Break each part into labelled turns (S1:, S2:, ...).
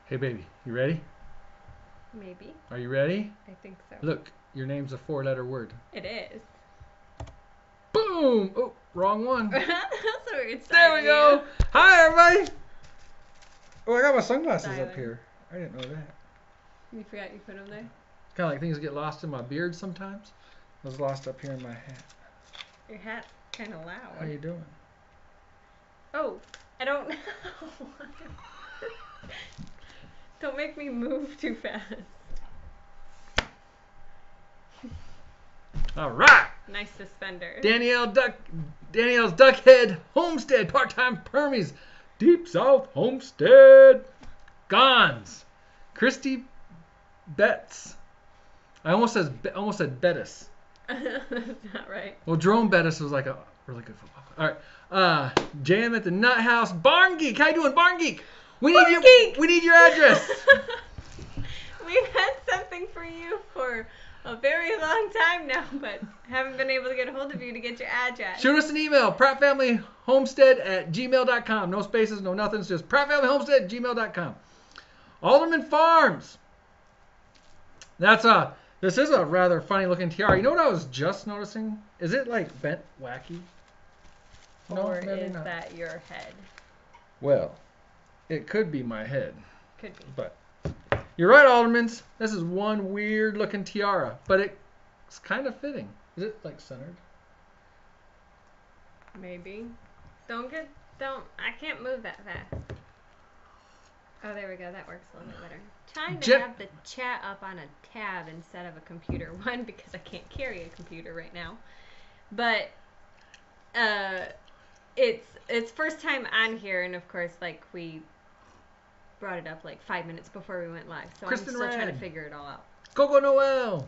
S1: Hey, baby, you ready?
S2: Maybe.
S1: Are you ready?
S2: I think so.
S1: Look, your name's a 4-letter word.
S2: It is.
S1: Boom! Oh, wrong one.
S2: That's a weird sign.
S1: There we go. Hi, everybody. Oh, I got my sunglasses
S2: Styling.
S1: up here. I didn't know that.
S2: You forgot you put them there?
S1: Kind of like things get lost in my beard sometimes. I was lost up here in my hat.
S2: Your hat's kind of loud.
S1: How you doing?
S2: Oh, I don't know. Don't make me move too fast.
S1: All right.
S2: Nice suspenders.
S1: Danielle's Duckhead Homestead part-time permies. Deep South Homestead. Gons. Christy Betts. I almost said Bettis.
S2: That's not right.
S1: Well, Jerome Bettis was like a really good football player. All right. Jam at the Nut House. Barn Geek. How you doing, Barn Geek? We need your address.
S2: We've had something for you for a very long time now, but haven't been able to get a hold of you to get your address.
S1: Shoot us an email, prattfamilyhomestead@gmail.com. No spaces, no nothings, just prattfamilyhomestead@gmail.com. Alderman Farms. This is a rather funny looking tiara. You know what I was just noticing? Is it like bent wacky?
S2: Or is that your head?
S1: Well, it could be my head.
S2: Could be.
S1: But you're right, Aldermans. This is one weird looking tiara, but it's kind of fitting. Is it like centered?
S2: Maybe. I can't move that fast. Oh, there we go. That works a little bit better. Trying to have the chat up on a tab instead of a computer. One, because I can't carry a computer right now. But it's first time on here, and of course, like, we brought it up like 5 minutes before we went live. So
S1: Kristin
S2: I'm still
S1: RAD.
S2: trying to figure it all out.
S1: Coco Noel.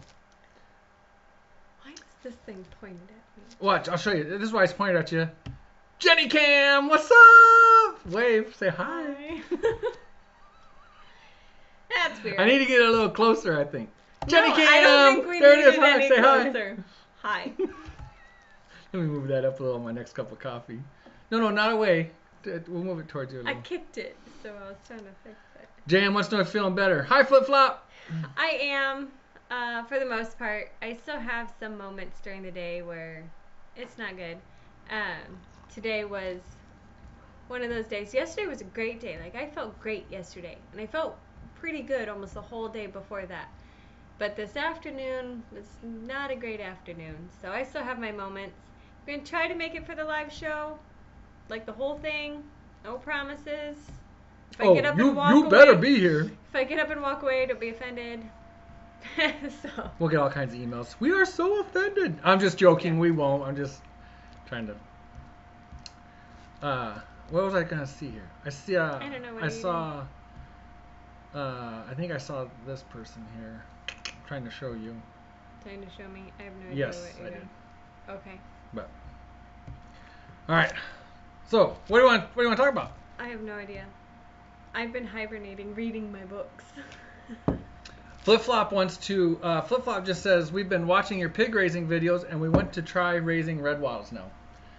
S2: Why is this thing pointed at me?
S1: Watch, I'll show you. This is why it's pointed at you. Jenny Cam, what's up? Wave, say hi.
S2: That's weird.
S1: I need to get a little closer, I think. Jenny Cam,
S2: I don't think we
S1: there it
S2: needed
S1: is. Hi,
S2: any
S1: say
S2: closer. Hi.
S1: Let me move that up a little on my next cup of coffee. No, not away. We'll move it towards you a
S2: I
S1: little.
S2: kicked it, so I was trying to fix it.
S1: Jam, what's not feeling better? Hi, Flip Flop.
S2: I am, for the most part. I still have some moments during the day where it's not good. Today was one of those days. Yesterday was a great day. Like, I felt great yesterday, and I felt pretty good almost the whole day before that. But this afternoon was not a great afternoon, so I still have my moments. I'm going to try to make it for the live show, like the whole thing. No promises. If I get up and walk
S1: you better be here.
S2: If I get up and walk away, don't be offended. So.
S1: We'll get all kinds of emails. We are so offended. I'm just joking. Yeah. We won't. I'm just trying to. What was I gonna see here? I see.
S2: I don't know.
S1: I saw. I think I saw this person here. I'm trying to show you.
S2: Trying to show me? I have no idea
S1: what
S2: you're doing. Okay.
S1: But. All right. So, what do you want to talk about?
S2: I have no idea. I've been hibernating, reading my books.
S1: Flip Flop wants to. Flip Flop just says we've been watching your pig raising videos and we want to try raising red wilds now.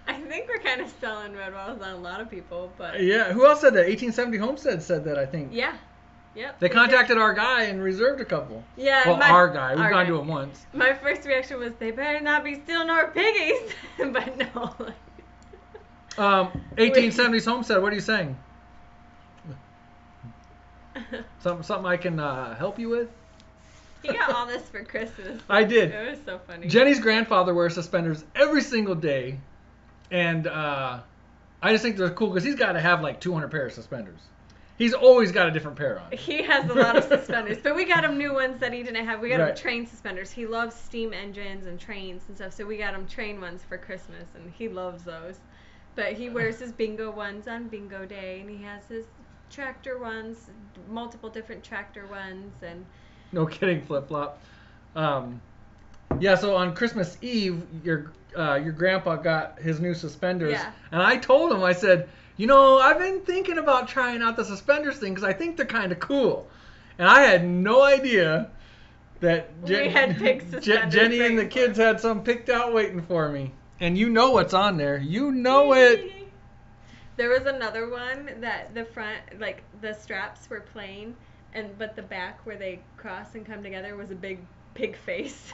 S2: I think we're kind of selling red wilds on a lot of people, but.
S1: Yeah. Who else said that? 1870 Homestead said that, I think.
S2: Yeah. Yep.
S1: They contacted our guy and reserved a couple.
S2: Yeah.
S1: Well, our guy. We've gone to him once.
S2: My first reaction was they better not be stealing our piggies, but no.
S1: 1870s Homestead. What are you saying? Something I can help you with?
S2: He got all this for Christmas.
S1: I did.
S2: It was so funny.
S1: Jenny's grandfather wears suspenders every single day, and I just think they're cool because he's got to have like 200 pairs of suspenders. He's always got a different pair on.
S2: He has a lot of suspenders, but we got him new ones that he didn't have. We got him train suspenders. He loves steam engines and trains and stuff, so we got him train ones for Christmas, and he loves those. But he wears his bingo ones on bingo day, and he has his tractor ones, multiple different tractor ones, and.
S1: No kidding, Flip Flop. Yeah, so on Christmas Eve, your grandpa got his new suspenders, and I told him, I said, I've been thinking about trying out the suspenders thing because I think they're kind of cool, and I had no idea that
S2: we had pig suspenders.
S1: Jenny and the kids had some picked out waiting for me, and you know what's on there. You know it.
S2: There was another one that the front, like the straps were plain, but the back where they cross and come together was a big pig face.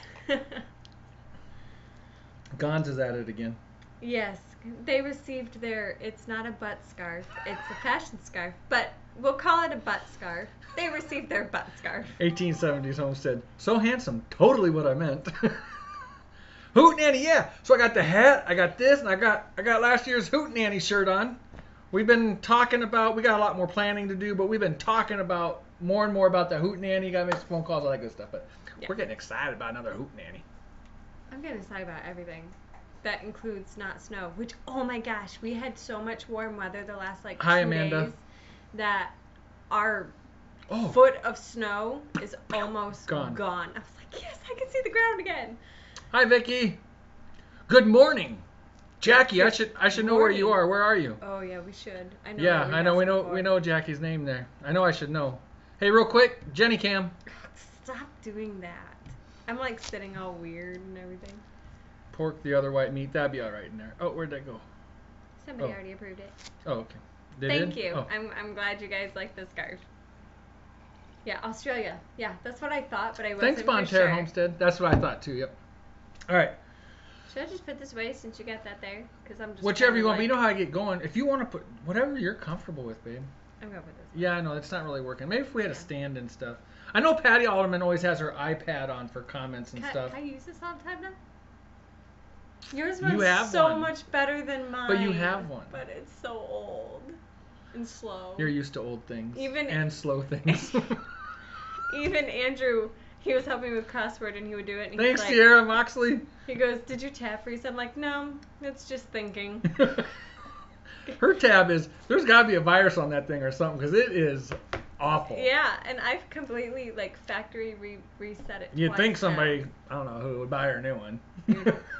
S1: Gons is at it again.
S2: Yes, they received their, it's not a butt scarf, it's a fashion scarf, but we'll call it a butt scarf. They received their butt scarf.
S1: 1870s Homestead. So handsome. Totally what I meant. Hootenanny, yeah. So I got the hat, I got this, and I got last year's Hootenanny shirt on. We've been talking about, we got a lot more planning to do, but we've been talking about more and more about the Hootenanny. Got to make some phone calls, all that good stuff. But we're getting excited about another Hootenanny.
S2: I'm getting excited about everything. That includes not snow, which, oh my gosh, we had so much warm weather the last, like, 2 days that our foot of snow is almost gone. I was like, yes, I can see the ground again.
S1: Hi, Vicky. Good morning. Jackie, I should know where you are. Where are you?
S2: Oh, yeah, we should. I know.
S1: Yeah, I know. We know Jackie's name there. I know I should know. Hey, real quick, Jenny Cam.
S2: Stop doing that. I'm, like, sitting all weird and everything.
S1: Pork, the other white meat, that'd be all right in there. Oh, where'd that go?
S2: Somebody already approved it.
S1: Oh, okay.
S2: Thank you. Oh. I'm glad you guys like the scarf. Yeah, Australia. Yeah, that's what I thought, but I wasn't
S1: Thanks, Bonne, Terre, Homestead. That's what I thought too. Yep. All right.
S2: Should I just put this away since you got that there? Because I'm just.
S1: Whichever you want, but you know how I get going. If you want to put whatever you're comfortable with, babe.
S2: I'm going with this.
S1: Yeah, I know it's not really working. Maybe if we had a stand and stuff. I know Patty Alderman always has her iPad on for comments and stuff.
S2: Can I use this all the time now? Yours was so much better than mine.
S1: But you have one.
S2: But it's so old and slow.
S1: You're used to old things. And slow things.
S2: Even Andrew, he was helping me with crossword and he would do it. And
S1: Thanks, like, Sierra Moxley.
S2: He goes, did you tab freeze? I'm like, no, it's just thinking.
S1: Her tab is, there's got to be a virus on that thing or something because it is awful.
S2: Yeah, and I've completely, like, factory reset it.
S1: You'd think somebody, I don't know who, would buy her a new one.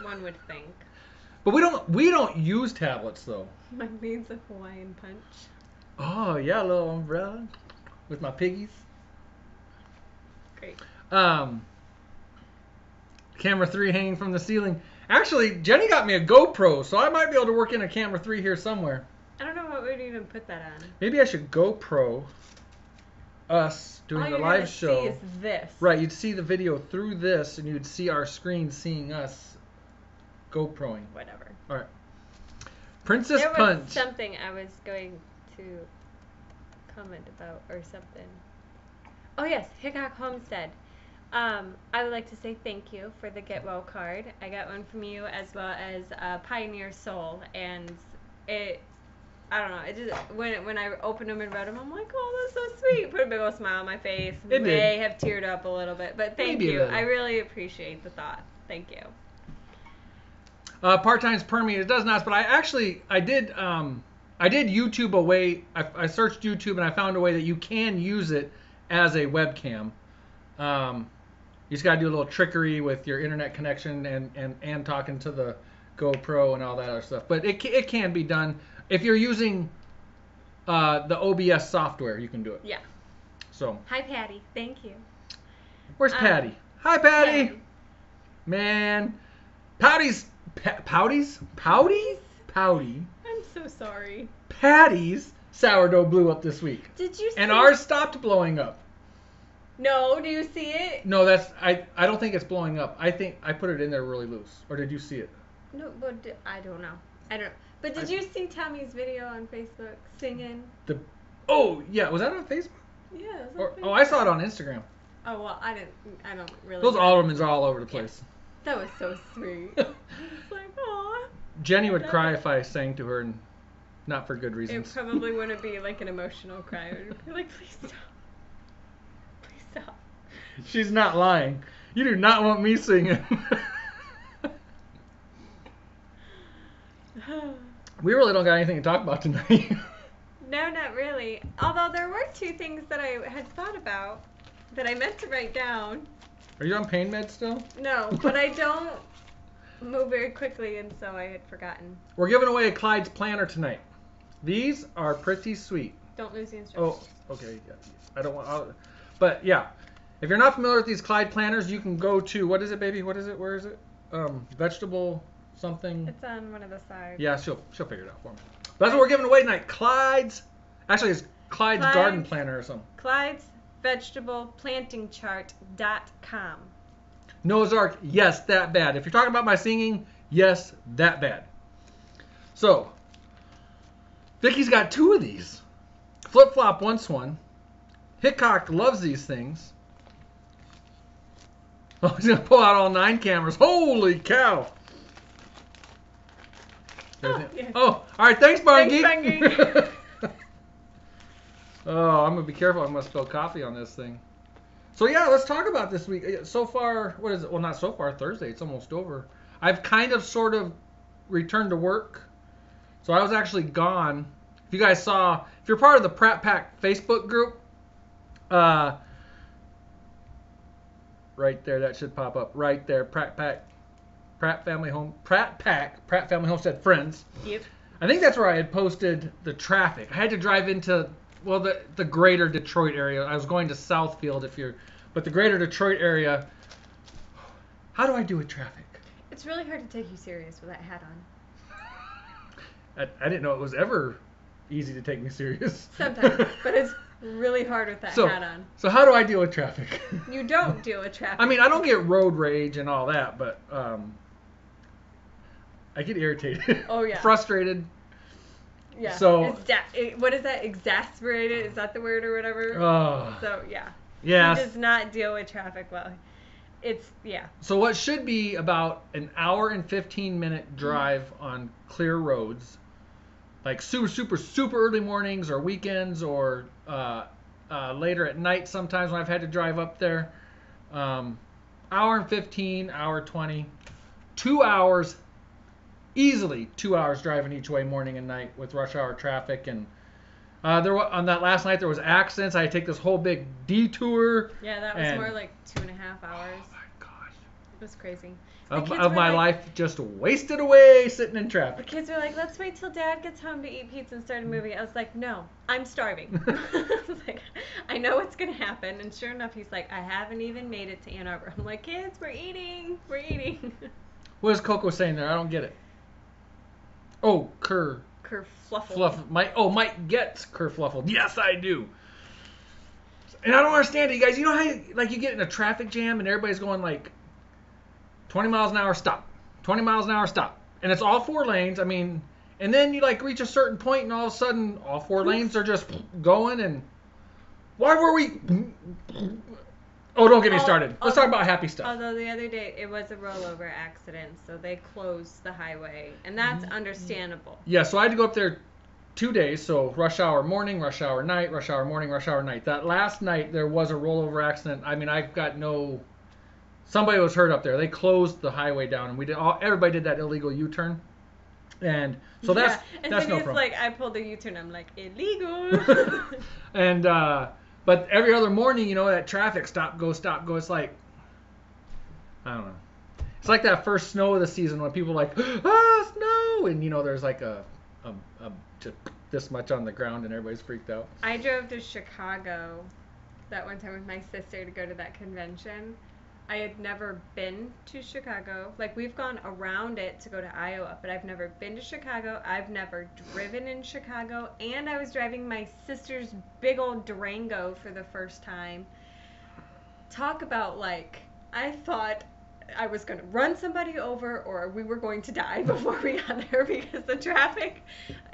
S2: One would think.
S1: But we don't use tablets though.
S2: Mine needs a Hawaiian punch.
S1: Oh yeah, a little umbrella with my piggies.
S2: Great.
S1: Camera 3 hanging from the ceiling. Actually, Jenny got me a GoPro, so I might be able to work in a camera 3 here somewhere.
S2: I don't know what would even put that on.
S1: Maybe I should GoPro us doing the live show.
S2: All you're gonna see is this.
S1: Right, you'd see the video through this, and you'd see our screen seeing us GoProing.
S2: Whatever.
S1: All right. Princess
S2: Punch.
S1: Punch.
S2: There was something I was going to comment about or something. Oh yes, Hickok Homestead. I would like to say thank you for the Get Well card. I got one from you as well as Pioneer Soul, and it, I don't know, it just when I opened them and read them, I'm like, oh, that's so sweet. Put a big old smile on my face. It may have teared up a little bit, but thank you. I really appreciate the thought. Thank you.
S1: Part-time's permy. It does not, but I did YouTube a way. I searched YouTube and I found a way that you can use it as a webcam. You just gotta do a little trickery with your internet connection and talking to the GoPro and all that other stuff. But it can be done if you're using the OBS software. You can do it.
S2: Yeah.
S1: So.
S2: Hi, Patty. Thank you.
S1: Where's Patty? Hi, Patty. Man, Pouty's. Pouty?
S2: I'm so sorry.
S1: Patty's sourdough blew up this week.
S2: Did you see?
S1: And ours stopped blowing up.
S2: No, do you see it?
S1: No, I don't think it's blowing up. I think I put it in there really loose. Or did you see it?
S2: No, but I don't know. But did you see Tommy's video on Facebook singing?
S1: Oh, yeah. Was that on Facebook?
S2: Yeah. It was on Facebook.
S1: Oh, I saw it on Instagram.
S2: Oh, well, I don't really.
S1: Those aldermans are all over the place.
S2: Yeah. That was so sweet. It's like, aw.
S1: Jenny would cry if I sang to her, and not for good reasons.
S2: It probably wouldn't be like an emotional cry. It would be like, please stop. Please stop.
S1: She's not lying. You do not want me singing. We really don't got anything to talk about tonight.
S2: No, not really. Although there were 2 things that I had thought about that I meant to write down.
S1: Are you on pain meds still?
S2: No, but I don't move very quickly, and so I had forgotten.
S1: We're giving away a Clyde's planner tonight. These are pretty sweet.
S2: Don't lose the instructions.
S1: Oh, okay. Yeah. I don't want. But yeah, if you're not familiar with these Clyde planners, you can go to, what is it, baby? What is it? Where is it? Vegetable something.
S2: It's on one of the sides.
S1: Yeah, she'll figure it out for me. That's what we're giving away tonight. Clyde's. Actually, it's Clyde's Garden Planner or something.
S2: Clyde's Vegetable Planting Chart.com.
S1: Noah's Ark, yes, that bad. If you're talking about my singing, yes, that bad. So, Vicky's got 2 of these. Flip Flop wants one. Hickok loves these things. Oh, he's going to pull out all 9 cameras. Holy cow.
S2: Oh, yeah.
S1: All right. Thanks, Barney.
S2: Thanks,
S1: Oh, I'm going to be careful. I'm going to spill coffee on this thing. So, yeah, let's talk about this week. So far, what is it? Well, not so far. Thursday. It's almost over. I've kind of sort of returned to work. So I was actually gone. If you guys saw, if you're part of the Pratt Pack Facebook group, right there, that should pop up right there. Pratt Family Homestead Friends.
S2: Yep.
S1: I think that's where I had posted the traffic. I had to drive into, well, the greater Detroit area. I was going to Southfield but the greater Detroit area. How do I do with traffic?
S2: It's really hard to take you serious with that hat on.
S1: I didn't know it was ever easy to take me serious.
S2: Sometimes, but it's really hard with that hat on.
S1: So how do I deal with traffic?
S2: You don't deal with traffic.
S1: I mean, I don't get road rage and all that, but I get irritated.
S2: Oh, yeah.
S1: Frustrated.
S2: Yeah.
S1: So
S2: what is that? Exasperated? Is that the word or whatever? So, yeah.
S1: Yes.
S2: He does not deal with traffic well. Yeah.
S1: So what should be about an hour and 15-minute drive on clear roads, like super early mornings or weekends or later at night sometimes when I've had to drive up there, hour and 15, hour 20, 2 hours, easily 2 hours driving each way morning and night with rush hour traffic. And on that last night there was accidents. I had to take this whole big detour.
S2: Yeah, that was more like 2.5 hours.
S1: Oh my gosh.
S2: It was crazy.
S1: Of my life just wasted away sitting in traffic.
S2: The kids were like, let's wait till Dad gets home to eat pizza and start a movie. I was like, no, I'm starving. I was like, I know what's going to happen. And sure enough, he's like, I haven't even made it to Ann Arbor. I'm like, kids, we're eating.
S1: What is Coco saying there? I don't get it. Oh, Kerfluffle. Mike gets kerfluffled. Yes, I do. And I don't understand it, you guys. You know how you get in a traffic jam and everybody's going like 20 miles an hour, stop. 20 miles an hour, stop. And it's all 4 lanes. I mean, and then you like reach a certain point and all of a sudden all 4 lanes are just going and why were we... Oh, don't get me started. Let's talk about happy stuff.
S2: Although the other day it was a rollover accident, so they closed the highway, and that's understandable.
S1: Yeah, so I had to go up there 2 days, so rush hour morning, rush hour night, rush hour morning, rush hour night. That last night there was a rollover accident. I mean, I've got somebody was hurt up there. They closed the highway down, and everybody did that illegal U-turn. And so that's no problem.
S2: It's like I pulled a U-turn, I'm like, illegal.
S1: And but every other morning, that traffic stop go. It's like, I don't know. It's like that first snow of the season when people are like, snow, and there's like just this much on the ground and everybody's freaked out.
S2: I drove to Chicago that one time with my sister to go to that convention. I had never been to Chicago. Like, we've gone around it to go to Iowa, but I've never been to Chicago. I've never driven in Chicago. And I was driving my sister's big old Durango for the first time. Talk about, I thought I was going to run somebody over or we were going to die before we got there because the traffic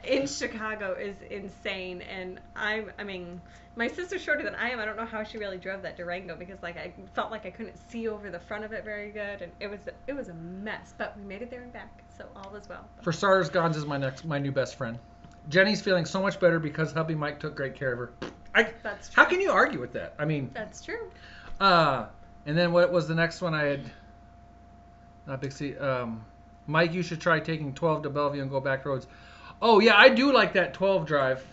S2: in Chicago is insane. And I mean, my sister's shorter than I am. I don't know how she really drove that Durango because I felt like I couldn't see over the front of it very good, and it was a mess. But we made it there and back, so all is well.
S1: For starters, Gons is my new best friend. Jenny's feeling so much better because hubby Mike took great care of her.
S2: That's true.
S1: How can you argue with that? I mean,
S2: that's true.
S1: And then what was the next one I had? Not Big C. Mike, you should try taking 12 to Bellevue and go back roads. Oh yeah, I do like that 12 drive.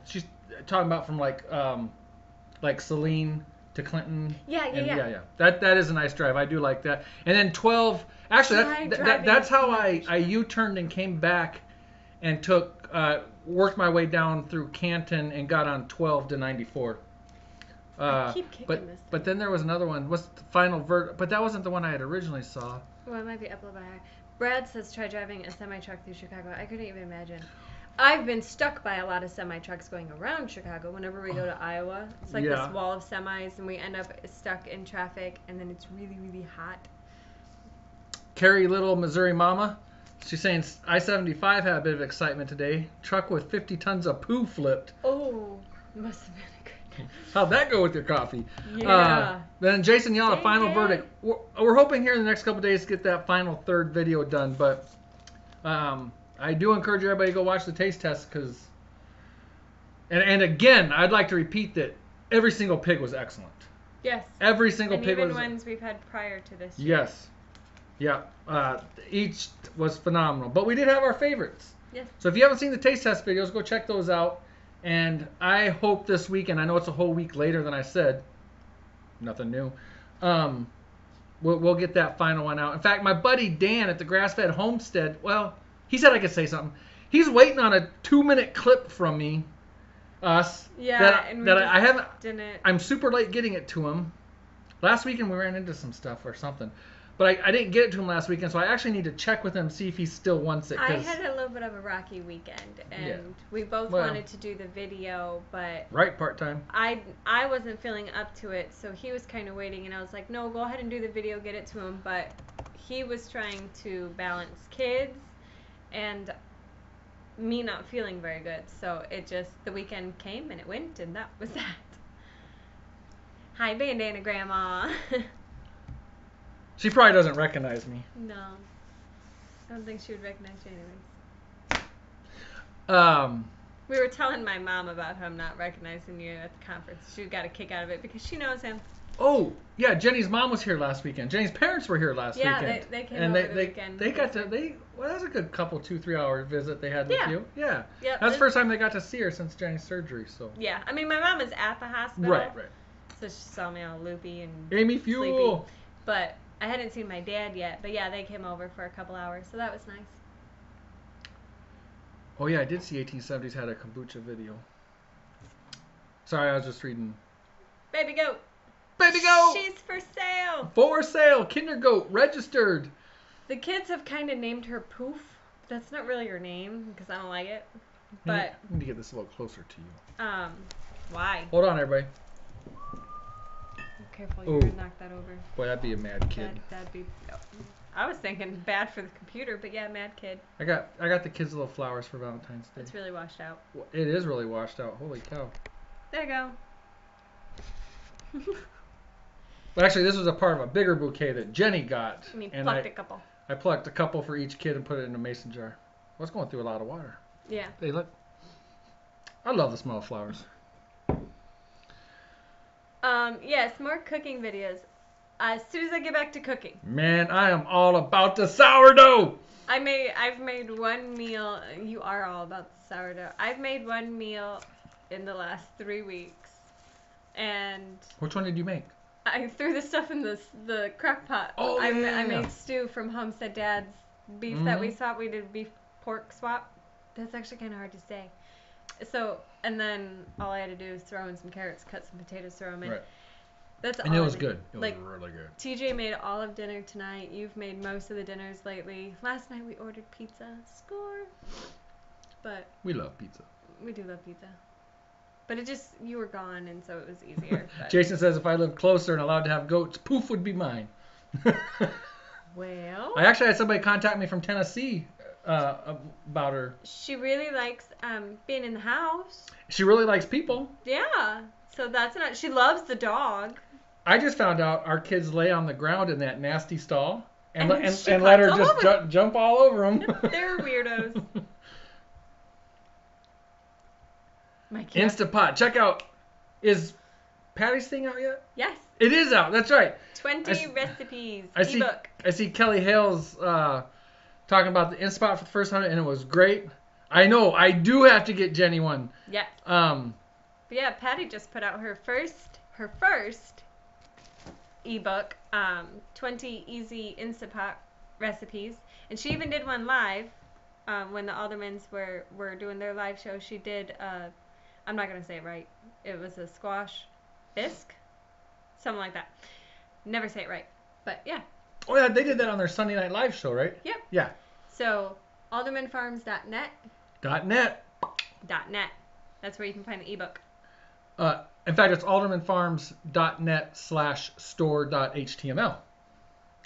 S1: She's talking about from like Saline to Clinton.
S2: Yeah.
S1: That is a nice drive. I do like that. And then 12. Actually, that's how I U-turned and came back and worked my way down through Canton and got on 12 to 94.
S2: I keep kicking this.
S1: But then there was another one. What's the final but that wasn't the one I had originally saw.
S2: Well, it might be up a little bit higher. Brad says try driving a semi-truck through Chicago. I couldn't even imagine. I've been stuck by a lot of semi-trucks going around Chicago whenever we go to Iowa. It's like this wall of semis, and we end up stuck in traffic, and then it's really, really hot.
S1: Carrie Little, Missouri Mama, she's saying I-75 had a bit of excitement today. Truck with 50 tons of poo flipped.
S2: Oh, must have been a good.
S1: How'd that go with your coffee?
S2: Yeah.
S1: Then Jason Yalla, final verdict. We're hoping here in the next couple of days to get that final third video done, but I do encourage everybody to go watch the taste test because, and again, I'd like to repeat that every single pig was excellent.
S2: Yes.
S1: Every single pig was.
S2: Even ones we've had prior to this year.
S1: Yes. Yeah. Each was phenomenal, but we did have our favorites.
S2: Yes.
S1: So if you haven't seen the taste test videos, go check those out. And I hope this weekend, I know it's a whole week later than I said, nothing new. We'll get that final one out. In fact, my buddy Dan at the Grass-Fed Homestead, well, he said I could say something. He's waiting on a 2-minute clip from me, us.
S2: Yeah,
S1: I haven't.
S2: Didn't.
S1: I'm super late getting it to him. Last weekend we ran into some stuff or something, but I didn't get it to him last weekend, so I actually need to check with him, see if he still wants it.
S2: I had a little bit of a rocky weekend, and we both wanted to do the video, but
S1: part time.
S2: I wasn't feeling up to it, so he was kind of waiting, and I was like, no, go ahead and do the video, get it to him, but he was trying to balance kids and me not feeling very good, so the weekend came and it went, and that was that. Hi, Bandana Grandma.
S1: She probably doesn't recognize me.
S2: No. I don't think she would recognize you anyways. We were telling my mom about him not recognizing you at the conference. She got a kick out of it because she knows him.
S1: Oh, yeah, Jenny's mom was here last weekend. Jenny's parents were here last weekend.
S2: Yeah, they came over the weekend.
S1: They got to, well, that was a good couple 2-3 hour visit they had with you. Yeah.
S2: Yep.
S1: That's the first time they got to see her since Jenny's surgery, so.
S2: Yeah, I mean, my mom is at the hospital.
S1: Right.
S2: So she saw me all loopy and
S1: Amy Fuel.
S2: sleepy. But I hadn't seen my dad yet. But yeah, they came over for a couple hours, so that was nice.
S1: Oh yeah, I did see 1870s had a kombucha video. Sorry, I was just reading.
S2: Baby goat.
S1: Baby goat.
S2: She's for sale.
S1: For sale. Kinder goat registered.
S2: The kids have kind of named her Poof. That's not really her name because I don't like it. But
S1: I need to get this a little closer to you.
S2: Why?
S1: Hold on, everybody.
S2: Careful, you're gonna knock that over.
S1: Boy, that'd be a mad kid.
S2: That'd be. I was thinking bad for the computer, but yeah, mad kid.
S1: I got the kids little flowers for Valentine's Day.
S2: It's really washed out.
S1: It is really washed out. Holy cow.
S2: There you go.
S1: Well, actually, this was a part of a bigger bouquet that Jenny got.
S2: And plucked a couple.
S1: I plucked a couple for each kid and put it in a mason jar. I was going through a lot of water.
S2: Yeah.
S1: Hey, look. I love the smell of flowers.
S2: Yes, more cooking videos. As soon as I get back to cooking.
S1: Man, I am all about the sourdough.
S2: I've made one meal. You are all about the sourdough. I've made one meal in the last 3 weeks, and
S1: which one did you make?
S2: I threw the stuff in the crock pot.
S1: Oh,
S2: I made stew from Homestead Dad's beef that we swap. We did beef pork swap. That's actually kind of hard to say. So, and then all I had to do was throw in some carrots, cut some potatoes, throw them in.
S1: Right.
S2: That's all.
S1: And it was good. It
S2: was
S1: really good.
S2: TJ made all of dinner tonight. You've made most of the dinners lately. Last night we ordered pizza. Score. But
S1: we love pizza.
S2: We do love pizza. But you were gone, and so it was easier.
S1: Jason says if I lived closer and allowed to have goats, Poof would be mine.
S2: Well.
S1: I actually had somebody contact me from Tennessee about her.
S2: She really likes being in the house.
S1: She really likes people.
S2: Yeah. So that's not. She loves the dog.
S1: I just found out our kids lay on the ground in that nasty stall and let her just jump all over them.
S2: They're weirdos. My kids.
S1: Instapot. Check out. Is Patty's thing out yet?
S2: Yes.
S1: It is out. That's right.
S2: 20 recipes.
S1: Ebook. I see Kelly Hales talking about the Instapot for the first time, and it was great. I know. I do have to get Jenny one.
S2: Yeah. But yeah, Patty just put out her first ebook, 20 easy Instapot recipes, and she even did one live when the Aldermans were doing their live show. She did I'm not gonna say it right. It was a squash bisque, something like that. Never say it right, but yeah.
S1: Oh yeah, they did that on their Sunday Night Live show, right?
S2: Yep.
S1: Yeah.
S2: So aldermanfarms.net.
S1: .net.
S2: aldermanfarms.net. That's where you can find the ebook.
S1: In fact, it's aldermanfarms.net/store.html.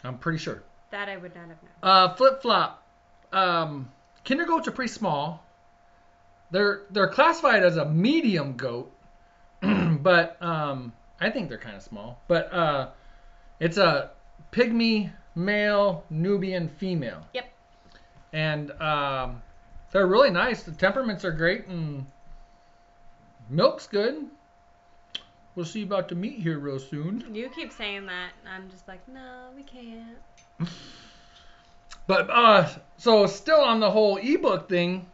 S1: I'm pretty sure.
S2: That I would not have known.
S1: Flip-flop. Kinder goats are pretty small. They're classified as a medium goat, but I think they're kind of small. But it's a pygmy male, Nubian female.
S2: Yep.
S1: And they're really nice. The temperaments are great, and milk's good. We'll see about the meat here real soon.
S2: You keep saying that, and I'm just like, no, we can't.
S1: But so still on the whole ebook thing,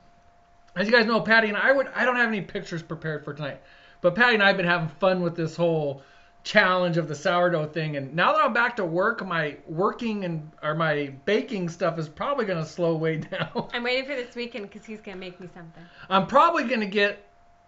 S1: as you guys know, Patty and I don't have any pictures prepared for tonight, but Patty and I have been having fun with this whole challenge of the sourdough thing, and now that I'm back to work, my baking stuff is probably gonna slow way down.
S2: I'm waiting for this weekend because he's gonna make me something.
S1: I'm probably gonna get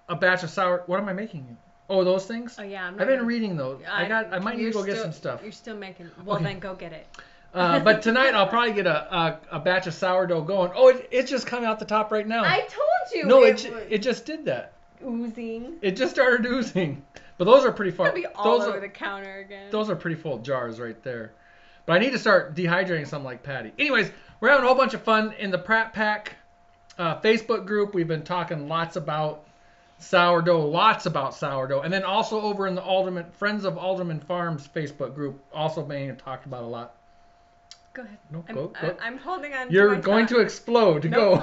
S1: a batch of sour. What am I making? Oh, those things?
S2: Oh yeah,
S1: I've been reading those. I might need to go get some stuff.
S2: You're still making. Well, okay. Then go get it.
S1: But tonight I'll probably get a batch of sourdough going. Oh, it's just coming out the top right now.
S2: I told you.
S1: No, it just did that.
S2: Oozing.
S1: It just started oozing. But those are pretty far.
S2: It'll be all over the counter again.
S1: Those are pretty full jars right there. But I need to start dehydrating some like Patty. Anyways, we're having a whole bunch of fun in the Pratt Pack Facebook group. We've been talking lots about sourdough, and then also over in the Friends of Alderman Farms Facebook group, also being talked about a lot.
S2: Go ahead.
S1: No, go.
S2: I'm holding on.
S1: You're going to explode. Go.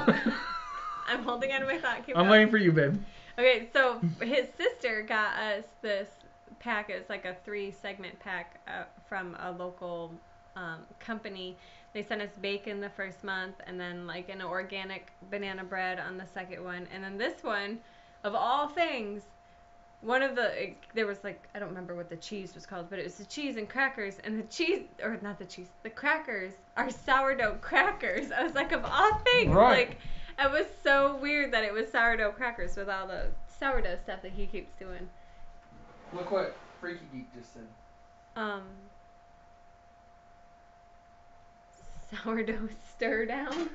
S2: I'm holding on to my thought.
S1: I'm waiting for you, babe.
S2: Okay, so his sister got us this pack. It's like a 3-segment pack from a local company. They sent us bacon the first month, and then like an organic banana bread on the second one, and then this one, of all things, there was like, I don't remember what the cheese was called, but it was the cheese and crackers, and the crackers are sourdough crackers. I was like, of all things,
S1: right.
S2: Like, it was so weird that it was sourdough crackers with all the sourdough stuff that he keeps doing.
S1: Look what Freaky Geek just said.
S2: Sourdough stir down.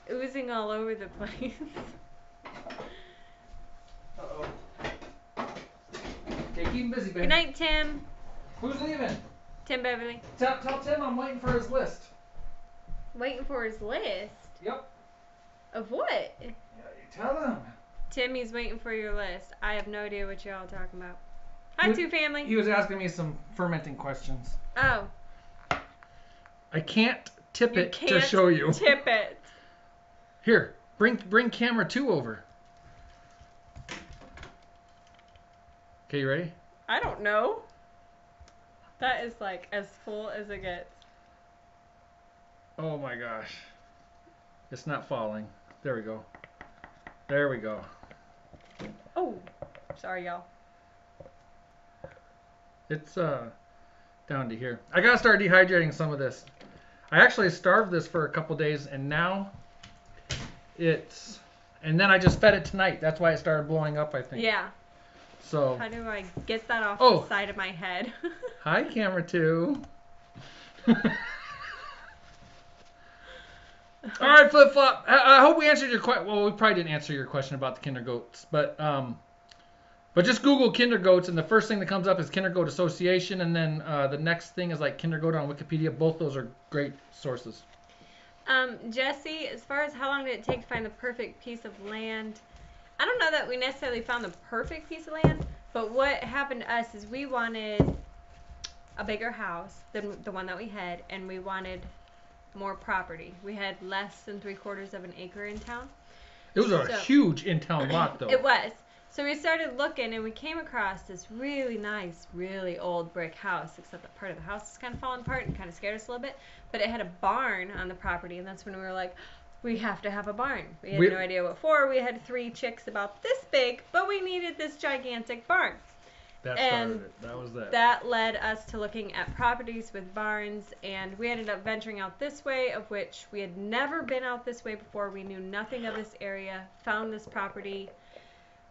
S2: It's oozing all over the place.
S1: Uh-oh. Okay, keep him busy, babe.
S2: Good night, Tim.
S1: Who's leaving?
S2: Tim Beverly.
S1: Tell Tim I'm waiting for his list.
S2: Waiting for his list?
S1: Yep.
S2: Of what?
S1: Yeah, you tell him.
S2: Tim, he's waiting for your list. I have no idea what y'all talking about. Hi, Two Family.
S1: He was asking me some fermenting questions.
S2: Oh.
S1: I can't tip it to show you.
S2: Tip it.
S1: Here, bring camera 2 over. Okay, you ready?
S2: I don't know. That is like as full as it gets.
S1: Oh my gosh. It's not falling. There we go. There we go.
S2: Oh, sorry y'all.
S1: It's down to here. I gotta start dehydrating some of this. I actually starved this for a couple days, and now and then I just fed it tonight. That's why it started blowing up, I think.
S2: Yeah.
S1: So.
S2: How do I get that off the side of my head?
S1: Hi, camera 2. All right, Flip Flop. I hope we answered your question. Well, we probably didn't answer your question about the Kinder Goats, but just Google Kinder Goats, and the first thing that comes up is Kinder Goat Association, and then the next thing is like Kinder Goat on Wikipedia. Both those are great sources.
S2: Jesse, as far as how long did it take to find the perfect piece of land, I don't know that we necessarily found the perfect piece of land, but what happened to us is we wanted a bigger house than the one that we had, and we wanted more property. We had less than 3/4 of an acre in town.
S1: It was a huge in-town lot, though.
S2: It was. So we started looking, and we came across this really nice, really old brick house, except that part of the house is kind of falling apart and kind of scared us a little bit. But it had a barn on the property, and that's when we were like, we have to have a barn. We had no idea what for. We had 3 chicks about this big, but we needed this gigantic barn.
S1: That started it. That was that.
S2: That led us to looking at properties with barns, and we ended up venturing out this way, of which we had never been out this way before. We knew nothing of this area, found this property,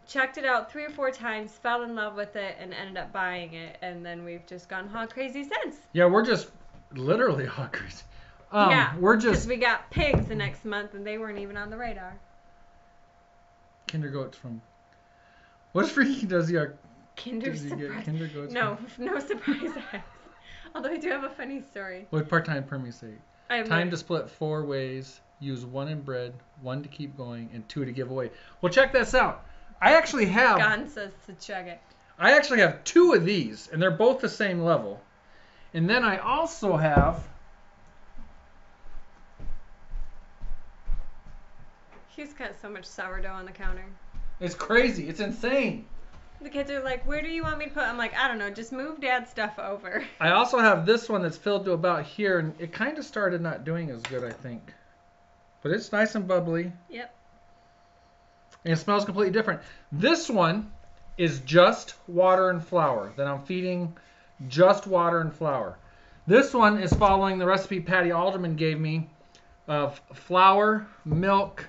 S2: checked it out 3 or 4 times, fell in love with it, and ended up buying it, and then we've just gone hog crazy since.
S1: Yeah, we're just literally hog crazy. We're just...
S2: because we got pigs the next month, and they weren't even on the radar.
S1: Kinder goats from... What freaky does he get?
S2: Kinder surprise.
S1: Kinder goats
S2: no surprise eggs. Although I do have a funny story.
S1: What part-time permutate? Time to split 4 ways. Use 1 in bread, 1 to keep going, and 2 to give away. Well, check this out. I actually have...
S2: Gon says to chug it.
S1: I actually have 2 of these, and they're both the same level. And then I also have...
S2: He's got so much sourdough on the counter.
S1: It's crazy. It's insane.
S2: The kids are like, where do you want me to put? I'm like, I don't know. Just move Dad's stuff over.
S1: I also have this one that's filled to about here, and it kind of started not doing as good, I think. But it's nice and bubbly.
S2: Yep.
S1: And it smells completely different. This one is just water and flour. Then I'm feeding just water and flour. This one is following the recipe Patty Alderman gave me of flour, milk,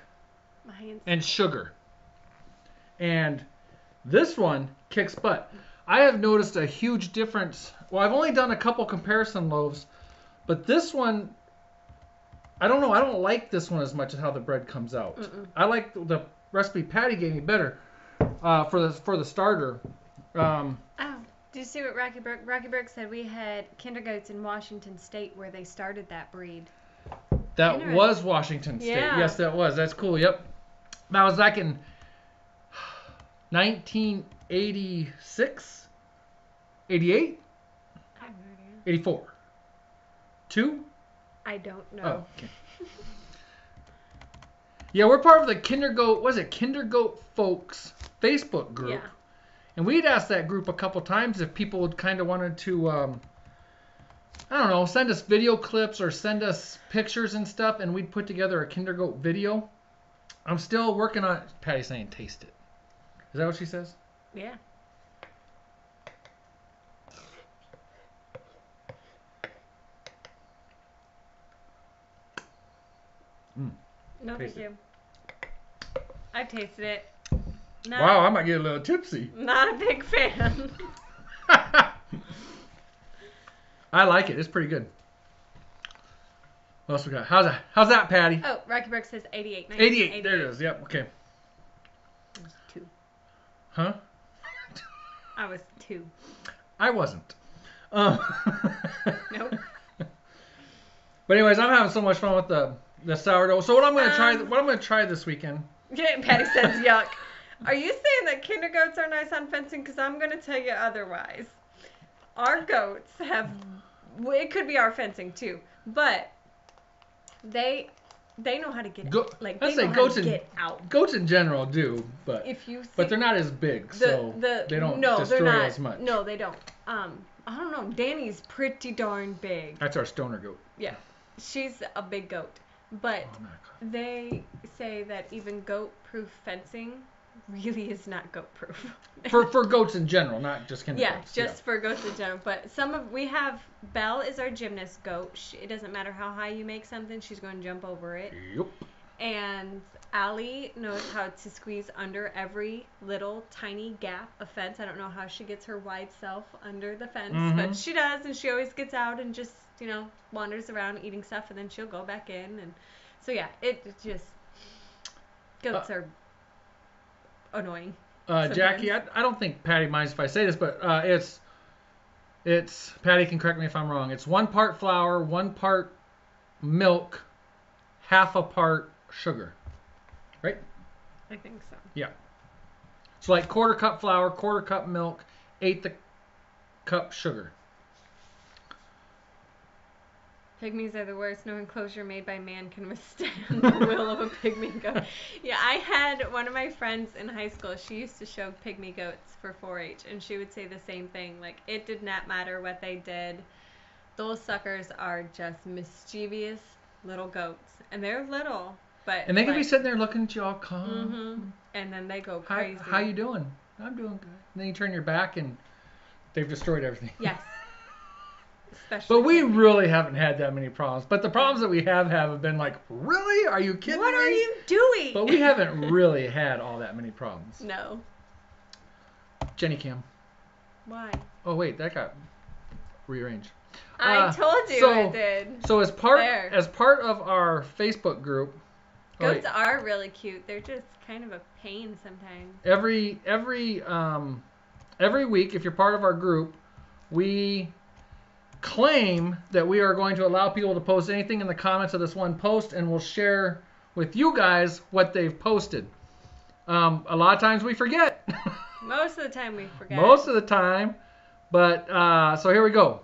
S1: and sugar. And this one kicks butt. I have noticed a huge difference. Well, I've only done a couple comparison loaves, but this one, I don't know. I don't like this one as much as how the bread comes out. I like the recipe Patty gave me better for the starter.
S2: Oh, did you see what Rocky Burke said? We had Kinder Goats in Washington State where they started that breed.
S1: That was Washington State.
S2: Yeah.
S1: Yes, that was. That's cool. Yep. That was back in 1986? 88?
S2: I have no idea.
S1: 84? 2?
S2: I don't know.
S1: Oh, okay. Yeah, we're part of the Kinder Goat Folks Facebook group.
S2: Yeah.
S1: And we'd asked that group a couple times if people would kind of wanted to, I don't know, send us video clips or send us pictures and stuff, and we'd put together a Kinder Goat video. I'm still working on it. Patty's saying taste it. Is that what she says?
S2: Yeah. No, thank you. I've tasted it.
S1: Wow, I might get a little tipsy.
S2: Not a big fan.
S1: I like it. It's pretty good. What else we got? How's that, Patty?
S2: Oh, Rocky Brook says 88.
S1: 88. There it is. Yep. Okay.
S2: It was 2.
S1: Huh?
S2: I was 2.
S1: I wasn't.
S2: Nope.
S1: But anyways, I'm having so much fun with the sourdough. So what I'm going to try this weekend.
S2: Yeah, Patty says yuck. Are you saying that Kinder Goats are nice on fencing? Because I'm going to tell you otherwise. Our goats have, well, it could be our fencing too, but they know how to get out. Like, they know how to get out.
S1: Goats in general do, but they're not as big, so they don't destroy as much.
S2: No, they don't. I don't know. Danny's pretty darn big.
S1: That's our stoner goat.
S2: Yeah, she's a big goat. But they say that even goat-proof fencing really is not goat-proof.
S1: for goats in general, not just Kinder goats.
S2: Yeah, just for goats in general. But we have, Belle is our gymnast goat. It doesn't matter how high you make something, she's going to jump over it.
S1: Yep.
S2: And Allie knows how to squeeze under every little tiny gap of fence. I don't know how she gets her wide self under the fence, but she does, and she always gets out and just, wanders around eating stuff, and then she'll go back in. And so, yeah, it just, goats are annoying.
S1: Jackie, I don't think Patty minds if I say this, but it's Patty can correct me if I'm wrong. It's 1 part flour, 1 part milk, half a part sugar, right?
S2: I think so.
S1: Yeah. So like 1/4 cup flour, 1/4 cup milk, 1/8 cup sugar.
S2: Pygmies are the worst. No enclosure made by man can withstand the will of a pygmy goat. Yeah, I had one of my friends in high school. She used to show pygmy goats for 4-H, and she would say the same thing. Like, it did not matter what they did. Those suckers are just mischievous little goats. And they're little, but...
S1: And they can be sitting there looking at you all calm.
S2: Mm-hmm. And then they go crazy.
S1: How you doing? I'm doing good. And then you turn your back, and they've destroyed everything.
S2: Yes. Especially
S1: but we really haven't had that many problems. But the problems that we have been like, really? Are you kidding me?
S2: What are you doing?
S1: But we haven't really had all that many problems.
S2: No.
S1: Jenny Cam.
S2: Why?
S1: Oh, wait. That got rearranged.
S2: I told you it did.
S1: So as part of our Facebook group,
S2: goats are really cute. They're just kind of a pain sometimes.
S1: Every week, if you're part of our group, we claim that we are going to allow people to post anything in the comments of this one post, and we'll share with you guys what they've posted. A lot of times we forget.
S2: Most of the time we forget.
S1: Most of the time. But, so here we go.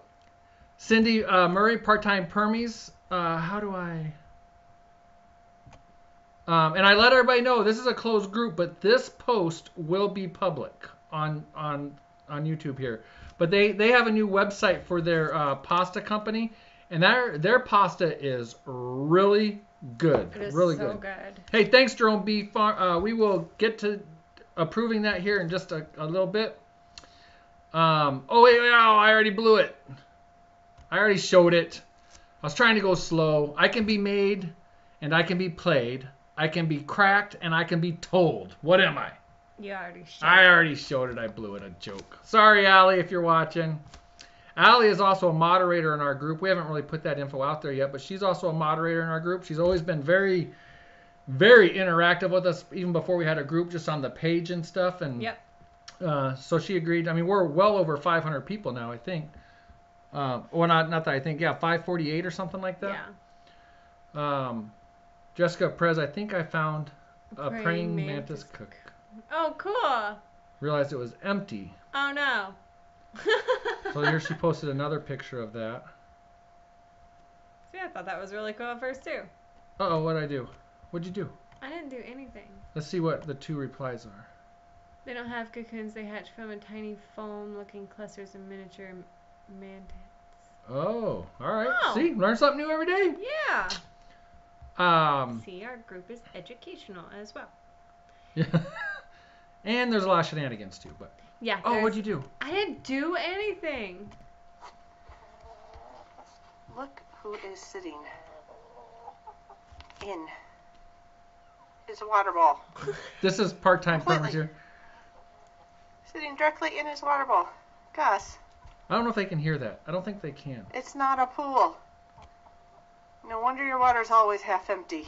S1: Cindy Murray, part-time permies. How do I... and I let everybody know this is a closed group, but this post will be public on YouTube here. But they have a new website for their pasta company, and their pasta is really good.
S2: It is
S1: really
S2: so
S1: good. Hey, thanks, Jerome B. We will get to approving that here in just a little bit. Oh, wait, I already blew it. I already showed it. I was trying to go slow. I can be made, and I can be played. I can be cracked, and I can be told. What am I?
S2: You already showed
S1: I already showed it. I blew it. A joke. Sorry, Allie, if you're watching. Allie is also a moderator in our group. We haven't really put that info out there yet, but she's also a moderator in our group. She's always been very, very interactive with us, even before we had a group, just on the page and stuff. And
S2: yep.
S1: So she agreed. I mean, we're well over 500 people now, I think. Or not that I think. Yeah, 548 or something like that.
S2: Yeah.
S1: Jessica Perez, I think I found a praying mantis cook.
S2: Oh, cool.
S1: Realized it was empty.
S2: Oh, no.
S1: So here she posted another picture of that.
S2: See, I thought that was really cool at first, too.
S1: Uh-oh, what'd I do? What'd you do?
S2: I didn't do anything.
S1: Let's see what the 2 replies are.
S2: They don't have cocoons. They hatch from a tiny foam-looking clusters of miniature mantids.
S1: Oh, all right. Oh. See, learn something new every day.
S2: Yeah. See, our group is educational as well.
S1: Yeah. And there's a lot of shenanigans too, but.
S2: Yeah.
S1: Oh, what'd you do?
S2: I didn't do anything.
S3: Look who is sitting in his water bowl.
S1: This is part-time farmers here.
S3: Sitting directly in his water bowl. Gus.
S1: I don't know if they can hear that. I don't think they can.
S3: It's not a pool. No wonder your water's always half empty.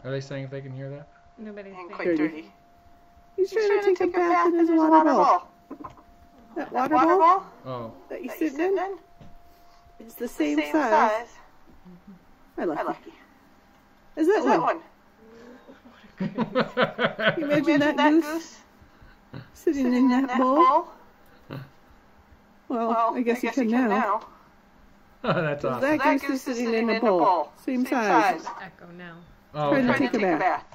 S1: Are they saying if they can hear that?
S2: Nobody's saying.
S3: And quite dirty.
S4: He's trying to take a bath in his water bowl. That water bowl?
S1: Oh.
S4: That you sitting in? It's the same size. I like it. Is that one? You imagine that goose sitting in that bowl? Well, I guess you can now.
S1: Oh, that's awesome.
S4: That goose is sitting in a bowl. Same size.
S2: Echo now.
S1: Oh,
S4: trying to take a bath.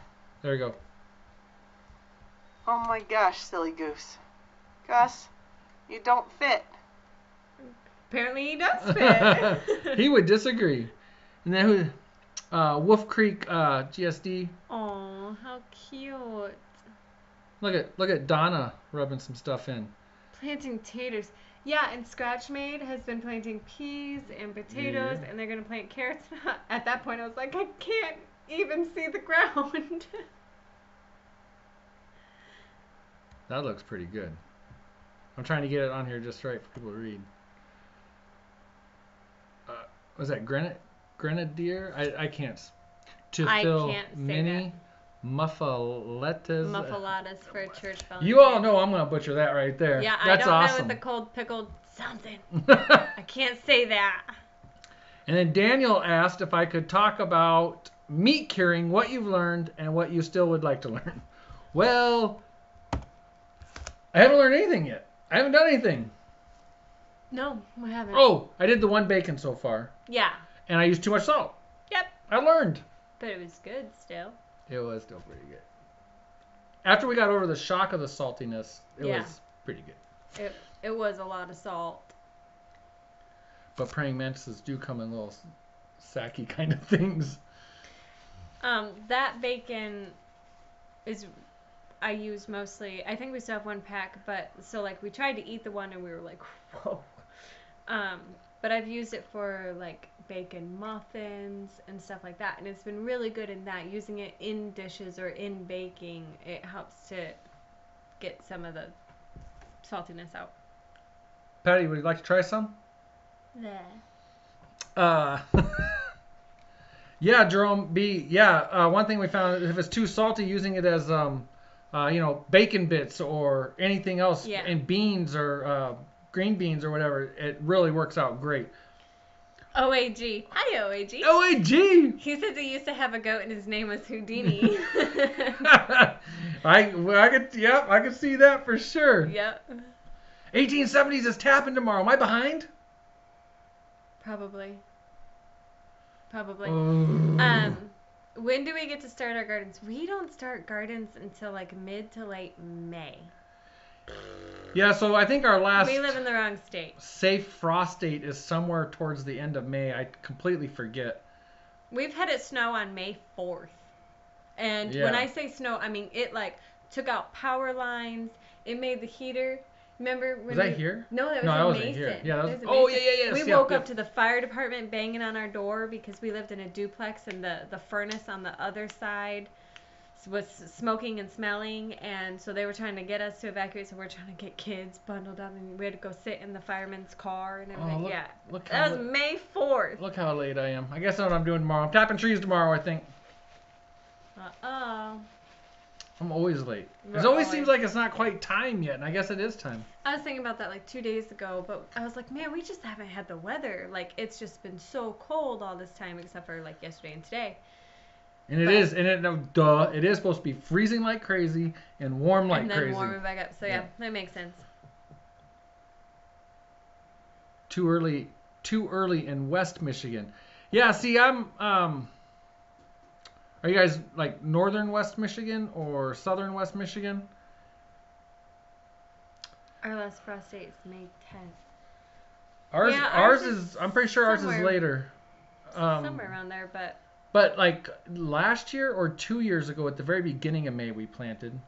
S1: There you go.
S3: Oh my gosh, silly goose. Gus, you don't fit.
S2: Apparently he does fit.
S1: He would disagree. And then Wolf Creek GSD.
S2: Oh, how cute.
S1: Look at Donna rubbing some stuff in.
S2: Planting taters. Yeah, and Scratchmade has been planting peas and potatoes, and they're going to plant carrots. At that point, I was like, I can't even see the ground.
S1: That looks pretty good. I'm trying to get it on here just right for people to read. Was that grenadier? I can't.
S2: I can't say
S1: mini muffalettas.
S2: Muffalettas for church volunteers.
S1: You all know I'm going to butcher that right there.
S2: Yeah,
S1: that's
S2: I don't
S1: awesome.
S2: know what the cold pickled something. I can't say that.
S1: And then Daniel asked if I could talk about meat curing, what you've learned, and what you still would like to learn. Well, I haven't learned anything yet. I haven't done anything.
S2: No, we haven't.
S1: Oh, I did the one bacon so far.
S2: Yeah.
S1: And I used too much salt.
S2: Yep.
S1: I learned.
S2: But it was good still.
S1: It was still pretty good. After we got over the shock of the saltiness, it was pretty good.
S2: It was a lot of salt.
S1: But praying mantises do come in little sacky kind of things.
S2: That bacon is... I use mostly, I think we still have one pack, but so like we tried to eat the one and we were like, whoa. But I've used it for like bacon muffins and stuff like that, and it's been really good in that. Using it in dishes or in baking, it helps to get some of the saltiness out.
S1: Patty, would you like to try some?
S2: Nah.
S1: Yeah, Jerome B. Yeah, one thing we found, if it's too salty, using it as bacon bits or anything else, and beans or green beans or whatever, it really works out great.
S2: OAG. Hi, OAG.
S1: OAG.
S2: He said he used to have a goat and his name was Houdini.
S1: I could see that for sure.
S2: Yep.
S1: 1870s is tapping tomorrow. Am I behind?
S2: Probably.
S1: Oh.
S2: When do we get to start our gardens? We don't start gardens until like mid to late May.
S1: Yeah, so I think our last...
S2: We live in the wrong state.
S1: Safe frost date is somewhere towards the end of May. I completely forget.
S2: We've had it snow on May 4th. And when I say snow, I mean it like took out power lines. It made the heater. Remember when
S1: was that here?
S2: No, that was
S1: I
S2: in
S1: wasn't
S2: Mason.
S1: here. Yeah, that was,
S2: yeah. We woke up to the fire department banging on our door because we lived in a duplex and the furnace on the other side was smoking and smelling, and so they were trying to get us to evacuate, so we're trying to get kids bundled up, and we had to go sit in the fireman's car and everything.
S1: Look
S2: that was May 4th.
S1: Look how late I am. I guess that's what I'm doing tomorrow. I'm tapping trees tomorrow, I think.
S2: Uh-oh.
S1: I'm always late. It always seems like it's not quite time yet, and I guess it is time.
S2: I was thinking about that like 2 days ago, but I was like, man, we just haven't had the weather. Like, it's just been so cold all this time, except for like yesterday and today.
S1: And it is supposed to be freezing like crazy and warm like crazy.
S2: And then warming back up. So yeah, that makes sense.
S1: Too early in West Michigan. Yeah, see, are you guys like northern West Michigan or southern West Michigan?
S2: Our last frost date is May 10th.
S1: Ours is I'm pretty sure ours is later.
S2: Somewhere around there, but
S1: like last year or 2 years ago at the very beginning of May we planted.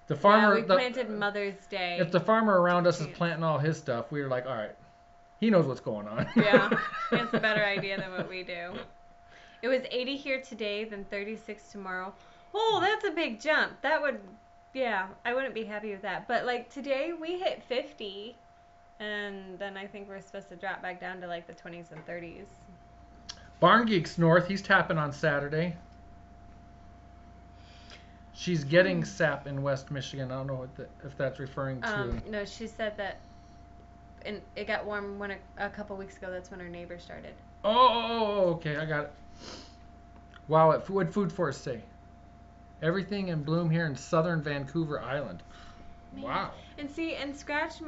S1: The farmer
S2: we planted Mother's Day.
S1: If the farmer around us is planting all his stuff, we were like, all right, he knows what's going on.
S2: Yeah, he has a better idea than what we do. It was 80 here today, then 36 tomorrow. Oh, that's a big jump. That would, I wouldn't be happy with that. But like today we hit 50, and then I think we're supposed to drop back down to like the 20s and 30s.
S1: Barn Geeks North, he's tapping on Saturday. She's getting sap in West Michigan. I don't know if that's referring to...
S2: No, she said that it got warm when a couple weeks ago. That's when her neighbor started.
S1: Oh, okay, I got it. Wow, what Food Forest say? Everything in bloom here in southern Vancouver Island. Man. Wow.
S2: And Scratch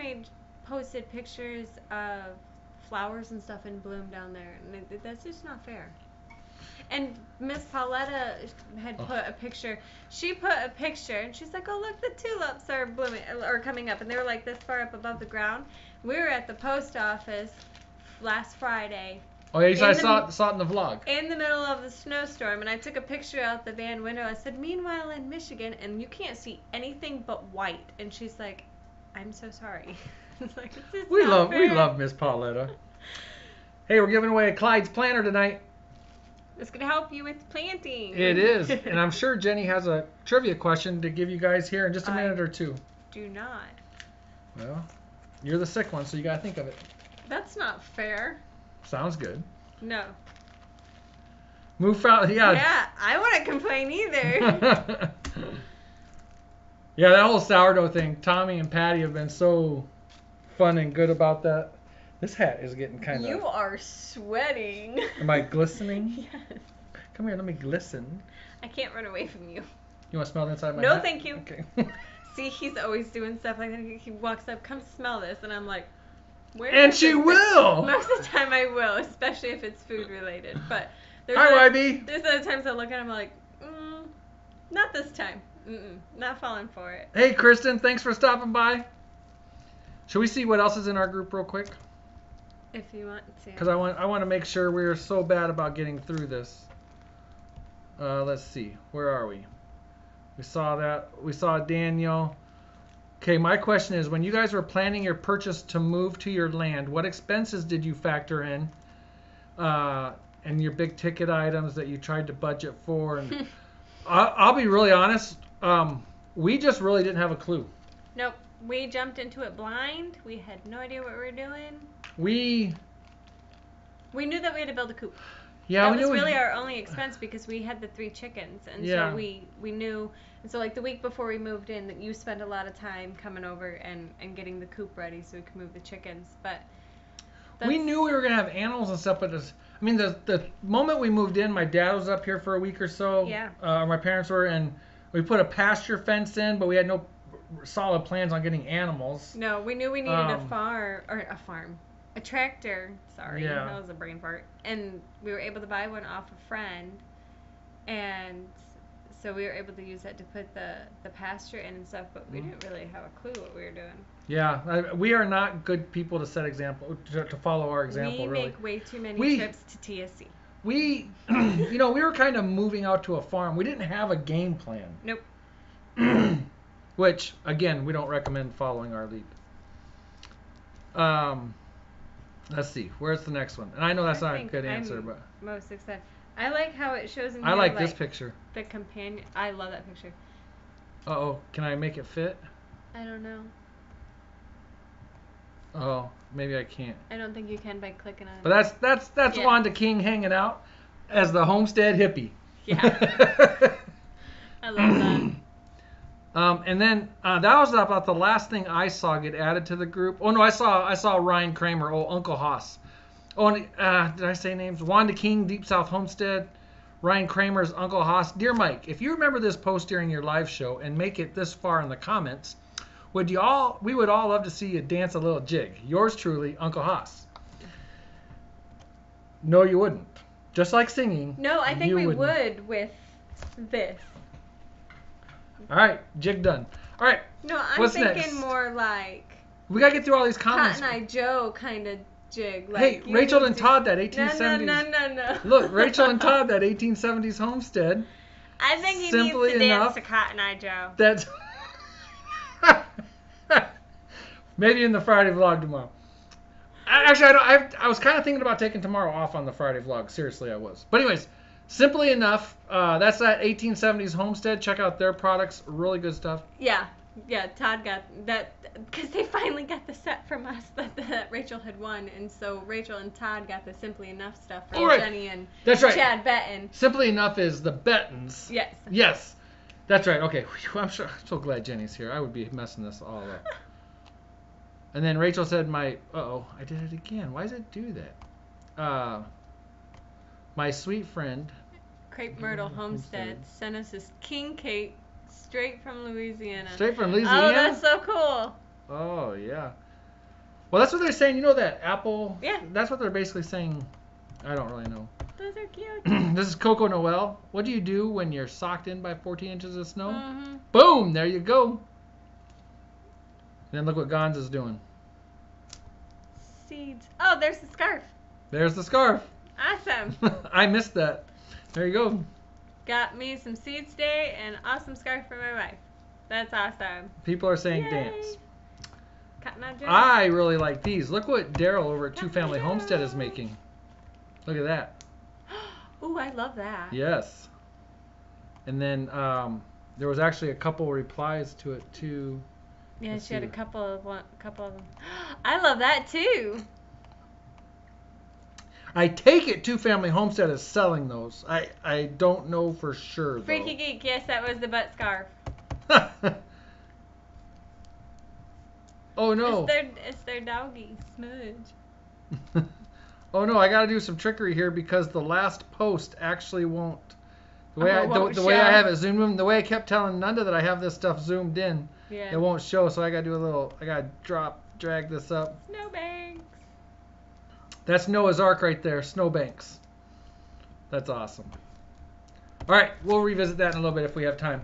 S2: posted pictures of flowers and stuff in bloom down there, and that's just not fair. And Miss Pauletta had put a picture. She put a picture, and she's like, "Oh, look, the tulips are blooming or coming up," and they were like this far up above the ground. We were at the post office last Friday.
S1: Oh yeah, I saw it in the vlog.
S2: In the middle of the snowstorm, and I took a picture out the van window. I said, "Meanwhile in Michigan, and you can't see anything but white." And she's like, "I'm so sorry." It's like,
S1: we love Miss Pauletta. Hey, we're giving away a Clyde's planter tonight.
S2: It's gonna help you with planting.
S1: It is, and I'm sure Jenny has a trivia question to give you guys here in just a minute or two.
S2: Do not.
S1: Well, you're the sick one, so you gotta think of it.
S2: That's not fair.
S1: Sounds good.
S2: No.
S1: Move out.
S2: Yeah, I wouldn't complain either.
S1: Yeah, that whole sourdough thing. Tommy and Patty have been so fun and good about that. This hat is getting kind of...
S2: You are sweating.
S1: Am I glistening?
S2: Yes.
S1: Come here, let me glisten.
S2: I can't run away from you.
S1: You want to smell the inside of my
S2: hat?
S1: No,
S2: thank you.
S1: Okay.
S2: See, he's always doing stuff like that. He walks up, come smell this, and I'm like, where?
S1: And she will!
S2: Most of the time I will, especially if it's food related. But
S1: Hi, YB.
S2: There's other times I look at him like, not this time. Not falling for it.
S1: Hey, Kristin, thanks for stopping by. Should we see what else is in our group real quick?
S2: If you want to.
S1: Because I want to make sure we're so bad about getting through this. Let's see. Where are we? We saw that. We saw Daniel. Okay, my question is, when you guys were planning your purchase to move to your land, what expenses did you factor in? And your big ticket items that you tried to budget for? And I'll be really honest. We just really didn't have a clue.
S2: Nope. We jumped into it blind. We had no idea what we were doing.
S1: We
S2: knew that we had to build a coop.
S1: Yeah,
S2: that was really our only expense because we had the 3 chickens, and
S1: yeah.
S2: so we knew. And so like the week before we moved in, that you spent a lot of time coming over and getting the coop ready so we could move the chickens. But
S1: we knew we were gonna have animals and stuff, but the moment we moved in, my dad was up here for a week or so.
S2: Yeah.
S1: My parents were, and we put a pasture fence in, but we had no solid plans on getting animals.
S2: No, we knew we needed a tractor. Sorry,
S1: yeah.
S2: That was a brain fart. And we were able to buy one off a friend, and so we were able to use that to put the pasture in and stuff. But we didn't really have a clue what we were doing.
S1: Yeah, we are not good people to set example, to follow our example.
S2: We make way too many trips to TSC.
S1: We, we were kind of moving out to a farm. We didn't have a game plan.
S2: Nope.
S1: Which, again, we don't recommend following our lead. Let's see. Where's the next one? And I know that's not a good answer, but
S2: most excited. I like how it shows in
S1: here. I like this picture.
S2: The companion. I love that picture.
S1: Uh-oh. Can I make it fit?
S2: I don't know.
S1: Oh, maybe I can't.
S2: I don't think you can by clicking on it.
S1: But that's yeah. Wanda King hanging out as the Homestead hippie.
S2: Yeah. I love that.
S1: And then that was about the last thing I saw get added to the group. Oh no, I saw Ryan Kramer, Uncle Haas. Oh, and did I say names? Wanda King, Deep South Homestead. Ryan Kramer's Uncle Haas. Dear Mike, if you remember this post during your live show and make it this far in the comments, we would all love to see you dance a little jig. Yours truly, Uncle Haas. No, you wouldn't. Just like singing.
S2: No, I think we would with this.
S1: All right, jig done. All right.
S2: No, I'm
S1: what's
S2: thinking
S1: next?
S2: More like
S1: we gotta get through all these comments.
S2: Cotton Eye Joe kind of jig.
S1: Like, hey, Rachel and Todd, that 1870s.
S2: No.
S1: Look, Rachel and Todd, that 1870s homestead.
S2: I think he needs to dance to Cotton Eye Joe.
S1: That's maybe in the Friday vlog tomorrow. Actually, I was kind of thinking about taking tomorrow off on the Friday vlog. Seriously, I was. But anyways, simply enough, that's that 1870s homestead. Check out their products. Really good stuff.
S2: Yeah. Todd got that because they finally got the set from us that Rachel had won, and so Rachel and Todd got the Simply Enough stuff from Jenny and
S1: that's right.
S2: Chad Benton.
S1: Simply Enough is the Bettons.
S2: Yes.
S1: That's right. Okay. I'm so glad Jenny's here. I would be messing this all up. And then Rachel said, I did it again. Why does it do that? My sweet friend,
S2: Crepe Myrtle Homestead, sent us this king cake straight from Louisiana.
S1: Straight from Louisiana?
S2: Oh, that's so cool.
S1: Oh, yeah. Well, that's what they're saying. You know that apple?
S2: Yeah.
S1: That's what they're basically saying. I don't really know.
S2: Those are cute.
S1: This is Coco Noel. What do you do when you're socked in by 14 inches of snow?
S2: Mm-hmm.
S1: Boom! There you go. Then look what Gonza's doing.
S2: Seeds. Oh, there's the scarf.
S1: There's the scarf.
S2: Awesome.
S1: I missed that. There you go.
S2: Got me some seeds today and an awesome scarf for my wife. That's awesome.
S1: People are saying
S2: Yay.
S1: Dance.
S2: Cotton Eye Joe.
S1: I really like these. Look what Daryl over at Two Family Homestead is making. Look at that.
S2: Ooh, I love that.
S1: Yes. And then there was actually a couple replies to it too.
S2: Yeah, she had a couple of them. I love that too.
S1: I take it Two Family Homestead is selling those. I don't know for sure though.
S2: Freaky Geek, yes, that was the butt scarf.
S1: Oh no.
S2: It's their doggy Smudge.
S1: Oh no, I gotta do some trickery here because the last post actually won't. The way I have it zoomed in, the way I kept telling Nunda that I have this stuff zoomed in, it won't show. So I gotta drag this up.
S2: Snowbanks.
S1: That's Noah's Ark right there, snowbanks. That's awesome. All right, we'll revisit that in a little bit if we have time.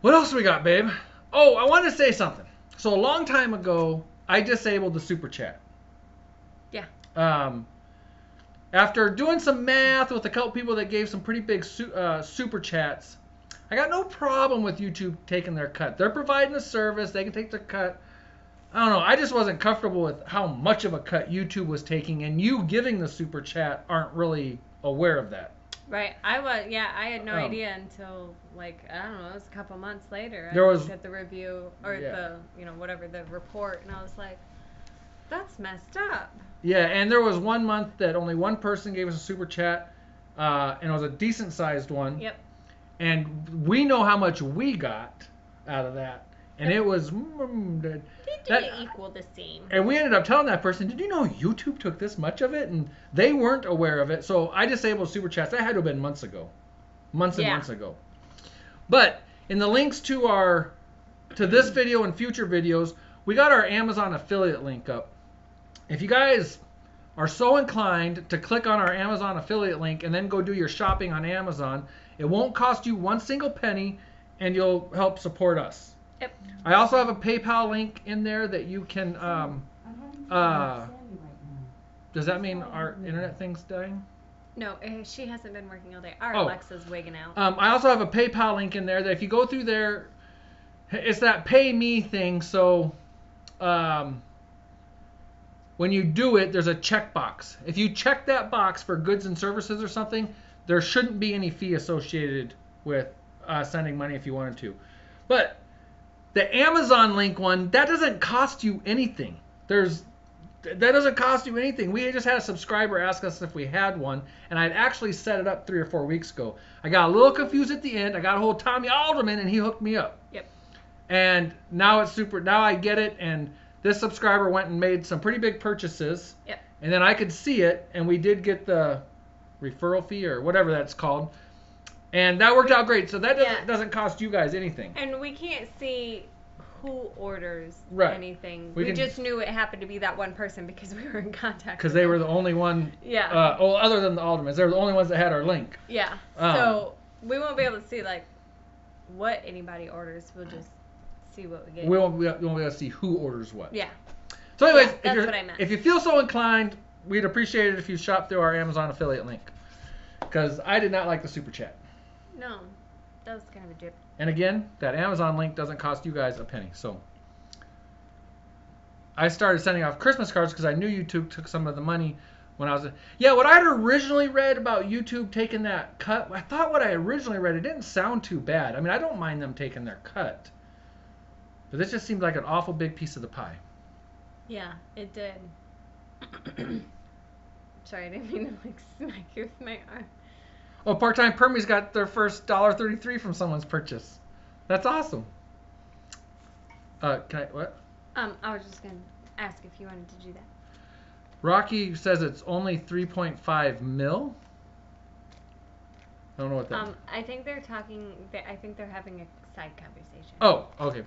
S1: What else we got, babe? Oh, I wanted to say something. So a long time ago, I disabled the super chat.
S2: Yeah.
S1: After doing some math with a couple people that gave some pretty big super chats, I got no problem with YouTube taking their cut. They're providing a service. They can take their cut. I don't know. I just wasn't comfortable with how much of a cut YouTube was taking, and you giving the super chat aren't really aware of that.
S2: Right. I had no idea until like, I don't know, it was a couple months later.
S1: There was
S2: looked at the review or the, whatever, the report, and I was like, that's messed up.
S1: Yeah, and there was 1 month that only one person gave us a super chat, and it was a decent sized one.
S2: Yep.
S1: And we know how much we got out of that. And it was...
S2: They didn't equal the same.
S1: And we ended up telling that person, did you know YouTube took this much of it? And they weren't aware of it. So I disabled super chats. That had to have been months ago. Months and months ago. But in the links to this video and future videos, we got our Amazon affiliate link up. If you guys are so inclined to click on our Amazon affiliate link and then go do your shopping on Amazon, it won't cost you one single penny, and you'll help support us.
S2: Yep.
S1: I also have a PayPal link in there that you can. Does that mean our internet thing's dying?
S2: No, she hasn't been working all day. Our Alexa's wigging out.
S1: I also have a PayPal link in there that if you go through there, it's that pay me thing. So when you do it, there's a checkbox. If you check that box for goods and services or something, there shouldn't be any fee associated with sending money if you wanted to. But the Amazon link one, that doesn't cost you anything. That doesn't cost you anything. We just had a subscriber ask us if we had one, and I'd actually set it up 3 or 4 weeks ago. I got a little confused at the end. I got a hold of Tommy Alderman, and he hooked me up.
S2: Yep.
S1: And now it's super. Now I get it, and this subscriber went and made some pretty big purchases.
S2: Yep.
S1: And then I could see it, and we did get the referral fee or whatever that's called. And that worked out great. So that doesn't cost you guys anything.
S2: And we can't see who orders anything.
S1: We
S2: just knew it happened to be that one person because we were in contact.
S1: Because they were the only one.
S2: Yeah.
S1: Other than the Aldermans, they were the only ones that had our link.
S2: Yeah. So we won't be able to see like what anybody orders. We'll just see what we get.
S1: We won't be able to see who orders what.
S2: Yeah.
S1: So anyways,
S2: that's what I meant.
S1: If you feel so inclined, we'd appreciate it if you shop through our Amazon affiliate link. Because I did not like the super chat.
S2: No, that was kind of a dip.
S1: And again, that Amazon link doesn't cost you guys a penny. So I started sending off Christmas cards because I knew YouTube took some of the money when I was... what I'd originally read about YouTube taking that cut, I thought what I originally read, it didn't sound too bad. I mean, I don't mind them taking their cut. But this just seemed like an awful big piece of the pie.
S2: Yeah, it did. Sorry, I didn't mean to smack you with my arm.
S1: Oh, Part-Time Permies got their first $1.33 from someone's purchase. That's awesome. What?
S2: I was just going to ask if you wanted to do that.
S1: Rocky says it's only 3.5 mil. I don't know what that means.
S2: I think they're talking, I think they're having a side conversation.
S1: Oh, okay.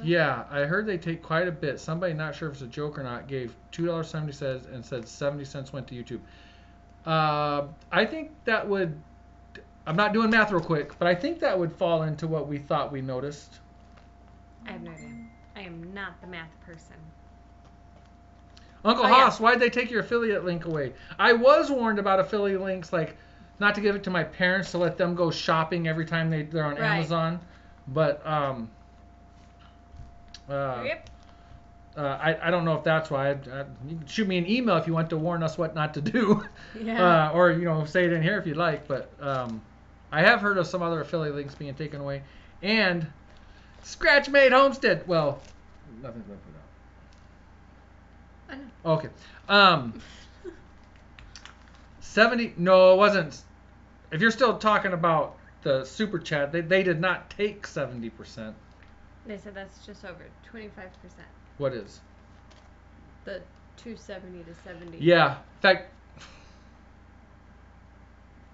S1: Yeah, I heard they take quite a bit. Somebody, not sure if it's a joke or not, gave $2.70 and said 70 cents went to YouTube. I think that would, I'm not doing math real quick, but I think that would fall into what we thought we noticed.
S2: I have no idea. I am not the math person.
S1: Uncle Haas, why'd they take your affiliate link away? I was warned about affiliate links, like not to give it to my parents to let them go shopping every time they're on Amazon. But I don't know if that's why. You can shoot me an email if you want to warn us what not to do.
S2: Yeah.
S1: Or say it in here if you'd like. But I have heard of some other affiliate links being taken away. And Scratch Made Homestead. Well, nothing's been put out. I know. Okay. 70. No, it wasn't. If you're still talking about the super chat, they did not take 70%.
S2: They said that's just over 25%.
S1: What is?
S2: The 270 to 70.
S1: Yeah. In fact,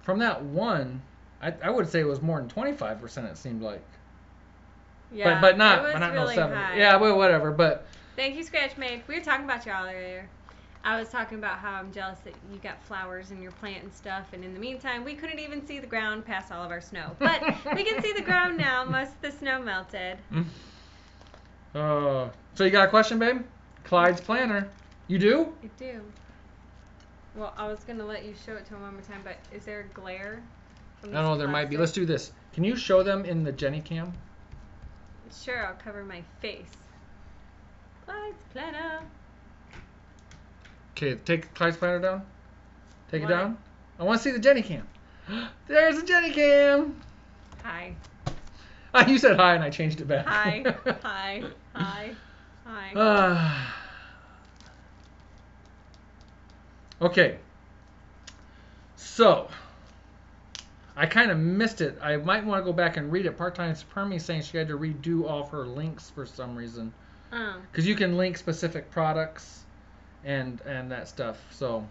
S1: from that one, I would say it was more than 25%. It seemed like.
S2: Yeah.
S1: But not.
S2: It was
S1: but not
S2: really
S1: no 70.
S2: high.
S1: Yeah. Well, whatever. But.
S2: Thank you, Scratch Made. We were talking about you all earlier. I was talking about how I'm jealous that you got flowers in your plant and stuff, and in the meantime, we couldn't even see the ground past all of our snow. But we can see the ground now. Most of the snow melted.
S1: So you got a question, babe? Clyde's planner. You do?
S2: I do. Well, I was going to let you show it to him one more time, but is there a glare?
S1: I don't know. There might be. Let's do this. Can you show them in the Jenny cam?
S2: Sure, I'll cover my face. Clyde's planner.
S1: Okay, take Clyde's planner down. Take it down. I want to see the Jenny cam. There's the Jenny cam.
S2: Hi.
S1: You said hi and I changed it back.
S2: Hi. Hi. Hi. Hi.
S1: Okay. So, I kind of missed it. I might want to go back and read it. Part-time Permy saying she had to redo all of her links for some reason. Because you can link specific products and that stuff. So,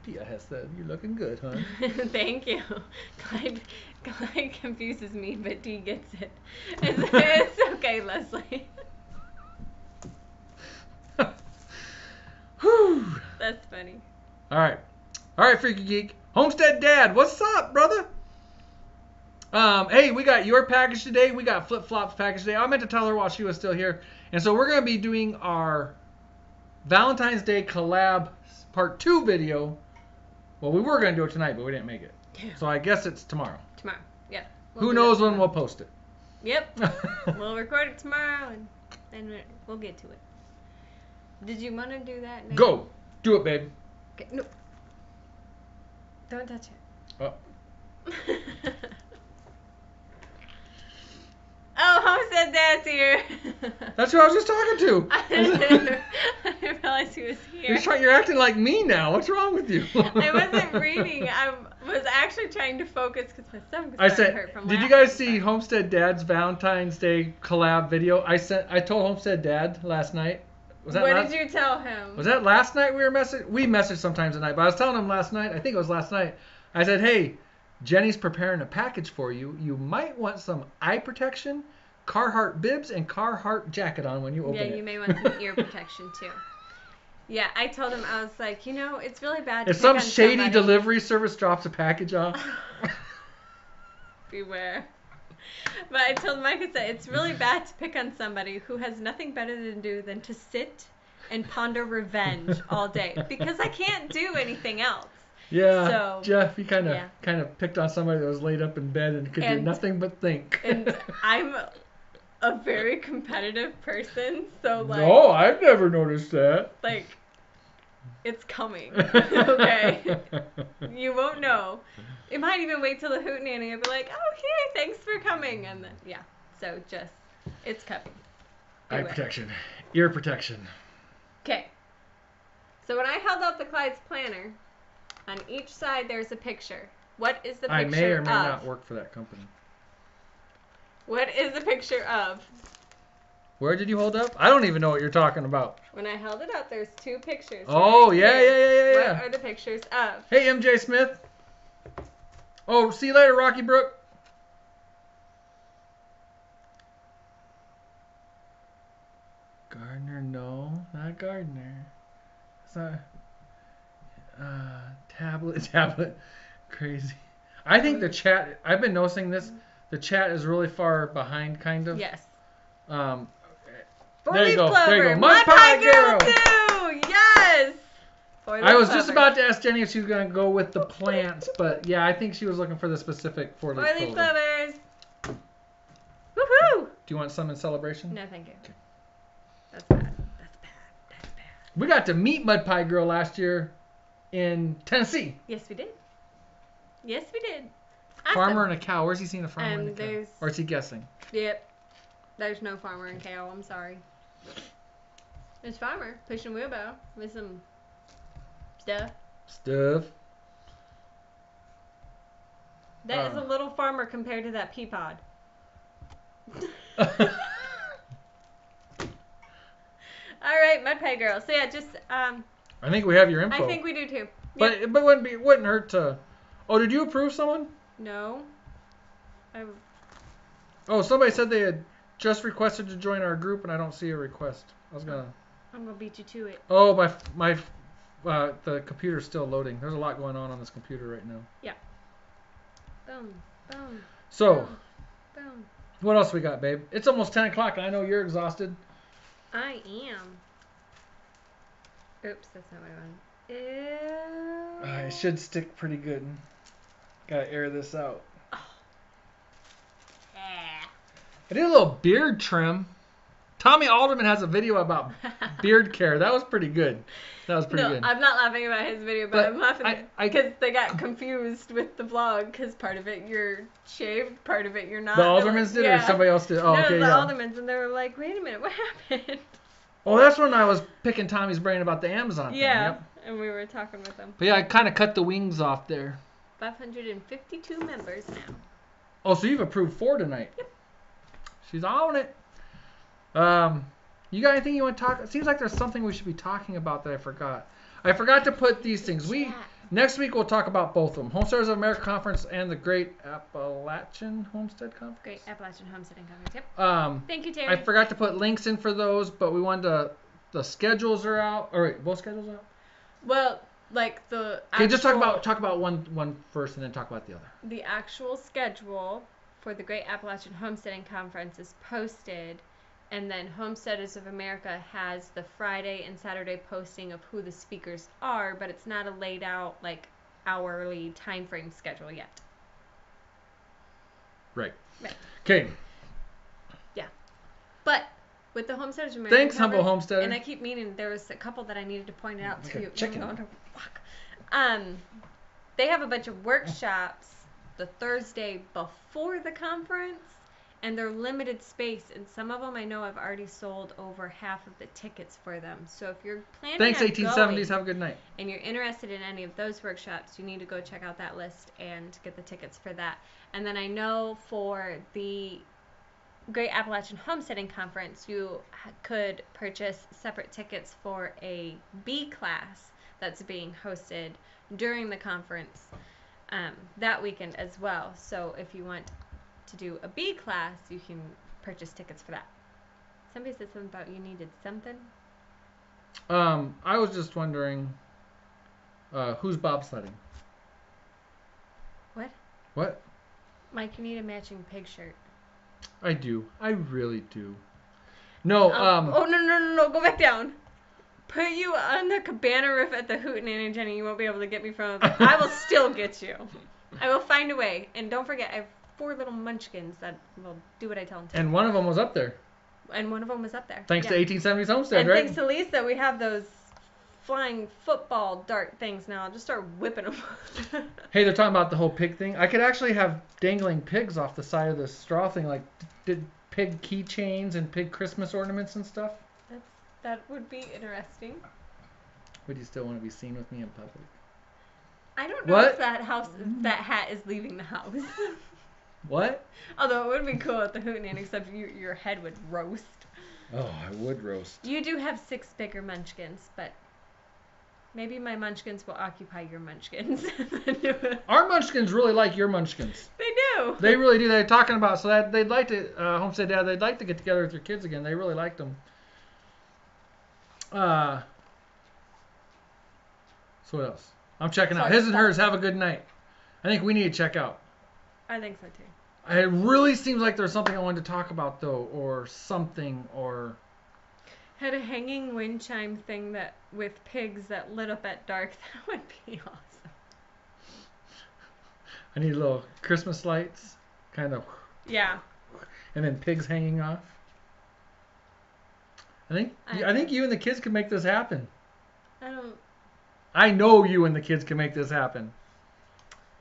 S1: Pia has said, you're looking good, huh?
S2: Thank you. Clyde confuses me, but D gets it. It's okay, Leslie.
S1: Whew.
S2: That's funny.
S1: All right, Freaky Geek. Homestead Dad, what's up, brother? Hey, we got your package today. We got Flip Flop's package today. I meant to tell her while she was still here. And so we're going to be doing our Valentine's Day collab part 2 video. Well, we were going to do it tonight, but we didn't make it.
S2: Yeah.
S1: So I guess it's tomorrow.
S2: Tomorrow, yeah.
S1: Who knows when we'll post it?
S2: Yep. We'll record it tomorrow, and then we'll get to it. Did you want to do that now?
S1: Go. Do it, babe.
S2: Okay, no. Don't touch it.
S1: Oh.
S2: Oh, Homestead Dad's here.
S1: That's who I was just talking to.
S2: I didn't realize he was here.
S1: You're acting like me now. What's wrong with you?
S2: I wasn't reading. I was actually trying to focus because my stomach was starting to hurt from
S1: did you guys see Homestead Dad's Valentine's Day collab video? I told Homestead Dad last night.
S2: What did you tell him?
S1: Was that last night we messaged sometimes at night, but I was telling him last night, I think it was last night, I said, hey, Jenny's preparing a package for you. You might want some eye protection, Carhartt bibs, and Carhartt jacket on when you open it.
S2: Yeah, you may want some ear protection too. Yeah, I told him, I was like, it's really bad to
S1: if some
S2: on
S1: shady
S2: somebody.
S1: delivery service drops a package off.
S2: Beware. But I told Mike, I said, it's really bad to pick on somebody who has nothing better to do than to sit and ponder revenge all day. Because I can't do anything else.
S1: Yeah,
S2: so,
S1: Jeff, he kind of picked on somebody that was laid up in bed and could do nothing but think.
S2: And I'm a very competitive person, so like...
S1: No, I've never noticed that.
S2: Like, it's coming, okay? You won't know. It might even wait till the hootenanny and be like, oh, here, thanks for coming. And then, yeah, so just, it's coming.
S1: Eye protection. Ear protection.
S2: Okay. So when I held out the Clyde's planner, on each side there's a picture. What is the picture of?
S1: I may or may not work for that company.
S2: What is the picture of?
S1: Where did you hold up? I don't even know what you're talking about.
S2: When I held it up, there's 2 pictures.
S1: Oh,
S2: right
S1: yeah.
S2: What are the pictures of?
S1: Hey, MJ Smith. Oh, see you later, Rocky Brook. Gardner, no, not Gardner. It's not. Tablet. Crazy. I think the chat, I've been noticing this, the chat is really far behind, kind of.
S2: Yes.
S1: There you go.
S2: Mud Pie Girl too! Yes!
S1: I was just about to ask Jenny if she was going to go with the plants, but yeah, I think she was looking for the specific 4-leaf
S2: clovers. Woohoo!
S1: Do you want some in celebration?
S2: No, thank you.
S1: Okay.
S2: That's bad.
S1: We got to meet Mud Pie Girl last year in Tennessee.
S2: Yes, we did.
S1: Farmer and a cow. Where's he seen a farmer and a cow?
S2: There's...
S1: Or is he guessing?
S2: Yep. There's no farmer and cow. I'm sorry. There's farmer pushing wheelbarrow with some stuff. That is a little farmer compared to that pea pod. All right, Mud Pie Girl. So yeah, just
S1: I think we have your info.
S2: I think we do too.
S1: But
S2: Yep.
S1: it wouldn't hurt to. Oh, did you approve someone?
S2: No.
S1: Oh, somebody said they had just requested to join our group, and I don't see a request.
S2: I'm gonna beat you to it.
S1: Oh, the computer's still loading. There's a lot going on this computer right now.
S2: Yeah. Boom.
S1: So,
S2: boom.
S1: What else we got, babe? It's almost 10 o'clock, and I know you're exhausted.
S2: I am. Oops, that's not what I wanted.
S1: It should stick pretty good. Gotta air this out.
S2: Oh. Yeah.
S1: I did a little beard trim. Tommy Alderman has a video about beard care. That was pretty good. Good.
S2: I'm not laughing about his video, but I'm laughing because they got confused with the vlog because part of it you're shaved, part of it you're not.
S1: The Aldermans did or somebody else did? Oh,
S2: no,
S1: okay,
S2: the Aldermans, and they were like, wait a minute, what happened?
S1: Oh, that's when I was picking Tommy's brain about the Amazon thing.
S2: Yeah,
S1: yep.
S2: And we were talking with them.
S1: But yeah, I kind of cut the wings off there.
S2: 552 members now.
S1: Oh, so you've approved 4 tonight.
S2: Yep.
S1: She's on it. You got anything you want to talk? It seems like there's something we should be talking about that I forgot. I forgot to put these things. Next week we'll talk about both of them. Homesteaders of America Conference and the Great Appalachian Homestead Conference.
S2: Great Appalachian Homesteading Conference. Yep. Thank you, Terry.
S1: I forgot to put links in for those, but we wanted to. The schedules are out. Or wait, both schedules out?
S2: Well, like the.
S1: Okay, just talk about one first, and then talk about the other.
S2: The actual schedule for the Great Appalachian Homesteading Conference is posted. And then Homesteaders of America has the Friday and Saturday posting of who the speakers are, but it's not a laid out like hourly time frame schedule yet.
S1: Right. Okay.
S2: Yeah. But with the Homesteaders of America
S1: Thanks, Humble Homesteader.
S2: And I keep meaning there was a couple that I needed to point out to you.
S1: Chicken.
S2: They have a bunch of workshops the Thursday before the conference. And they're limited space, and some of them I know I've already sold over half of the tickets for them. So if you're planning
S1: Thanks,
S2: on
S1: 1870s.
S2: going,
S1: Have a good night.
S2: And you're interested in any of those workshops, you need to go check out that list and get the tickets for that. And then I know for the Great Appalachian Homesteading Conference, you could purchase separate tickets for a B class that's being hosted during the conference that weekend as well. So if you want to do a B class, you can purchase tickets for that. Somebody said something about you needed something.
S1: I was just wondering, who's bobsledding? What?
S2: Mike, you need a matching pig shirt.
S1: I do. I really do. No.
S2: Oh no! Go back down. Put you on the cabana roof at the Hootenanny, Jenny. You won't be able to get me from it. I will still get you. I will find a way. And don't forget, I have 4 little munchkins that will do what I tell them to.
S1: And one of them was up there.
S2: Thanks
S1: to 1870s Homestead,
S2: and
S1: right?
S2: thanks to Lisa, we have those flying football dart things now. I'll just start whipping them.
S1: Hey, they're talking about the whole pig thing. I could actually have dangling pigs off the side of the straw thing, like did pig keychains and pig Christmas ornaments and stuff.
S2: That would be interesting.
S1: Would you still want to be seen with me in public?
S2: I don't know if that hat is leaving the house.
S1: What?
S2: Although it would be cool at the Hootenanny, except your head would roast.
S1: Oh, I would roast.
S2: You do have 6 bigger munchkins, but maybe my munchkins will occupy your munchkins.
S1: Our munchkins really like your munchkins.
S2: They do.
S1: They really do. They're talking about so that they'd like to Homestead Dad. They'd like to get together with your kids again. They really liked them. So what else? I'm checking out. His and hers. Have a good night. I think we need to check out.
S2: I think so too.
S1: It really seems like there's something I wanted to talk about though, or something, or.
S2: Had a hanging wind chime thing that with pigs that lit up at dark. That would be awesome.
S1: I need little Christmas lights, kind of.
S2: Yeah.
S1: And then pigs hanging off. I think you and the kids can make this happen. I know you and the kids can make this happen.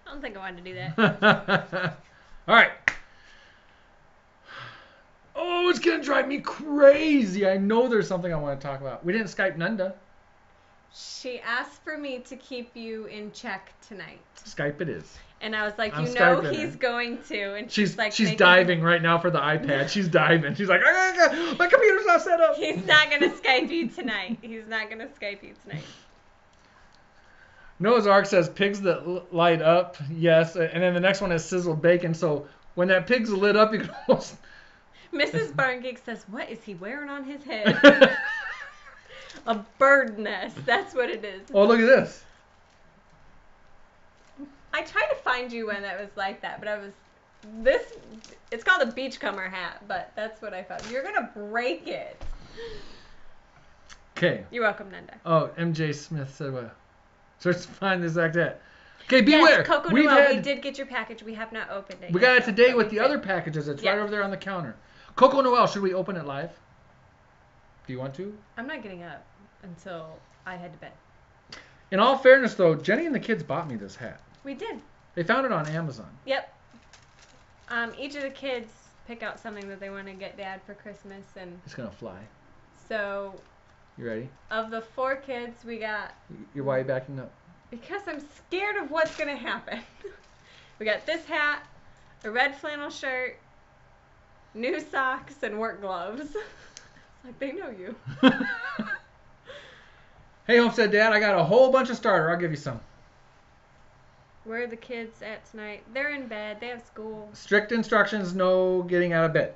S2: I don't think I wanted to do that.
S1: All right. Oh, it's going to drive me crazy. I know there's something I want to talk about. We didn't Skype Nunda.
S2: She asked for me to keep you in check tonight.
S1: Skype it is.
S2: And I was like,
S1: I'm
S2: you know
S1: Skyping
S2: he's
S1: her.
S2: going to. And
S1: she's
S2: like,
S1: diving right now for the iPad. She's diving. She's like, my computer's not set up.
S2: He's not going to Skype you tonight.
S1: Noah's Ark says pigs that light up, yes, and then the next one is sizzled bacon. So when that pig's lit up, you can almost.
S2: Mrs. Barngeek says, "What is he wearing on his head?" A bird nest. That's what it is.
S1: Oh, look at this.
S2: I tried to find you one that was like that, but it's called a beachcomber hat, but that's what I found. You're gonna break it.
S1: Okay.
S2: You're welcome, Nunda.
S1: Oh, MJ Smith said what? Search to find this exact hat. Okay, beware.
S2: Yes, Coco Noel, we did get your package. We have not opened it.
S1: We got it today with the other packages. It's right over there on the counter. Coco Noel, should we open it live? Do you want to?
S2: I'm not getting up until I head to bed.
S1: In all fairness, though, Jenny and the kids bought me this hat.
S2: We did.
S1: They found it on Amazon.
S2: Yep. Each of the kids pick out something that they want to get Dad for Christmas, and
S1: it's gonna fly.
S2: So.
S1: You ready?
S2: Of the 4 kids, we got.
S1: Why are you backing up?
S2: Because I'm scared of what's gonna happen. We got this hat, a red flannel shirt, new socks, and work gloves. It's like they know you.
S1: Hey, Homestead Dad, I got a whole bunch of starter. I'll give you some.
S2: Where are the kids at tonight? They're in bed. They have school.
S1: Strict instructions, no getting out of bed.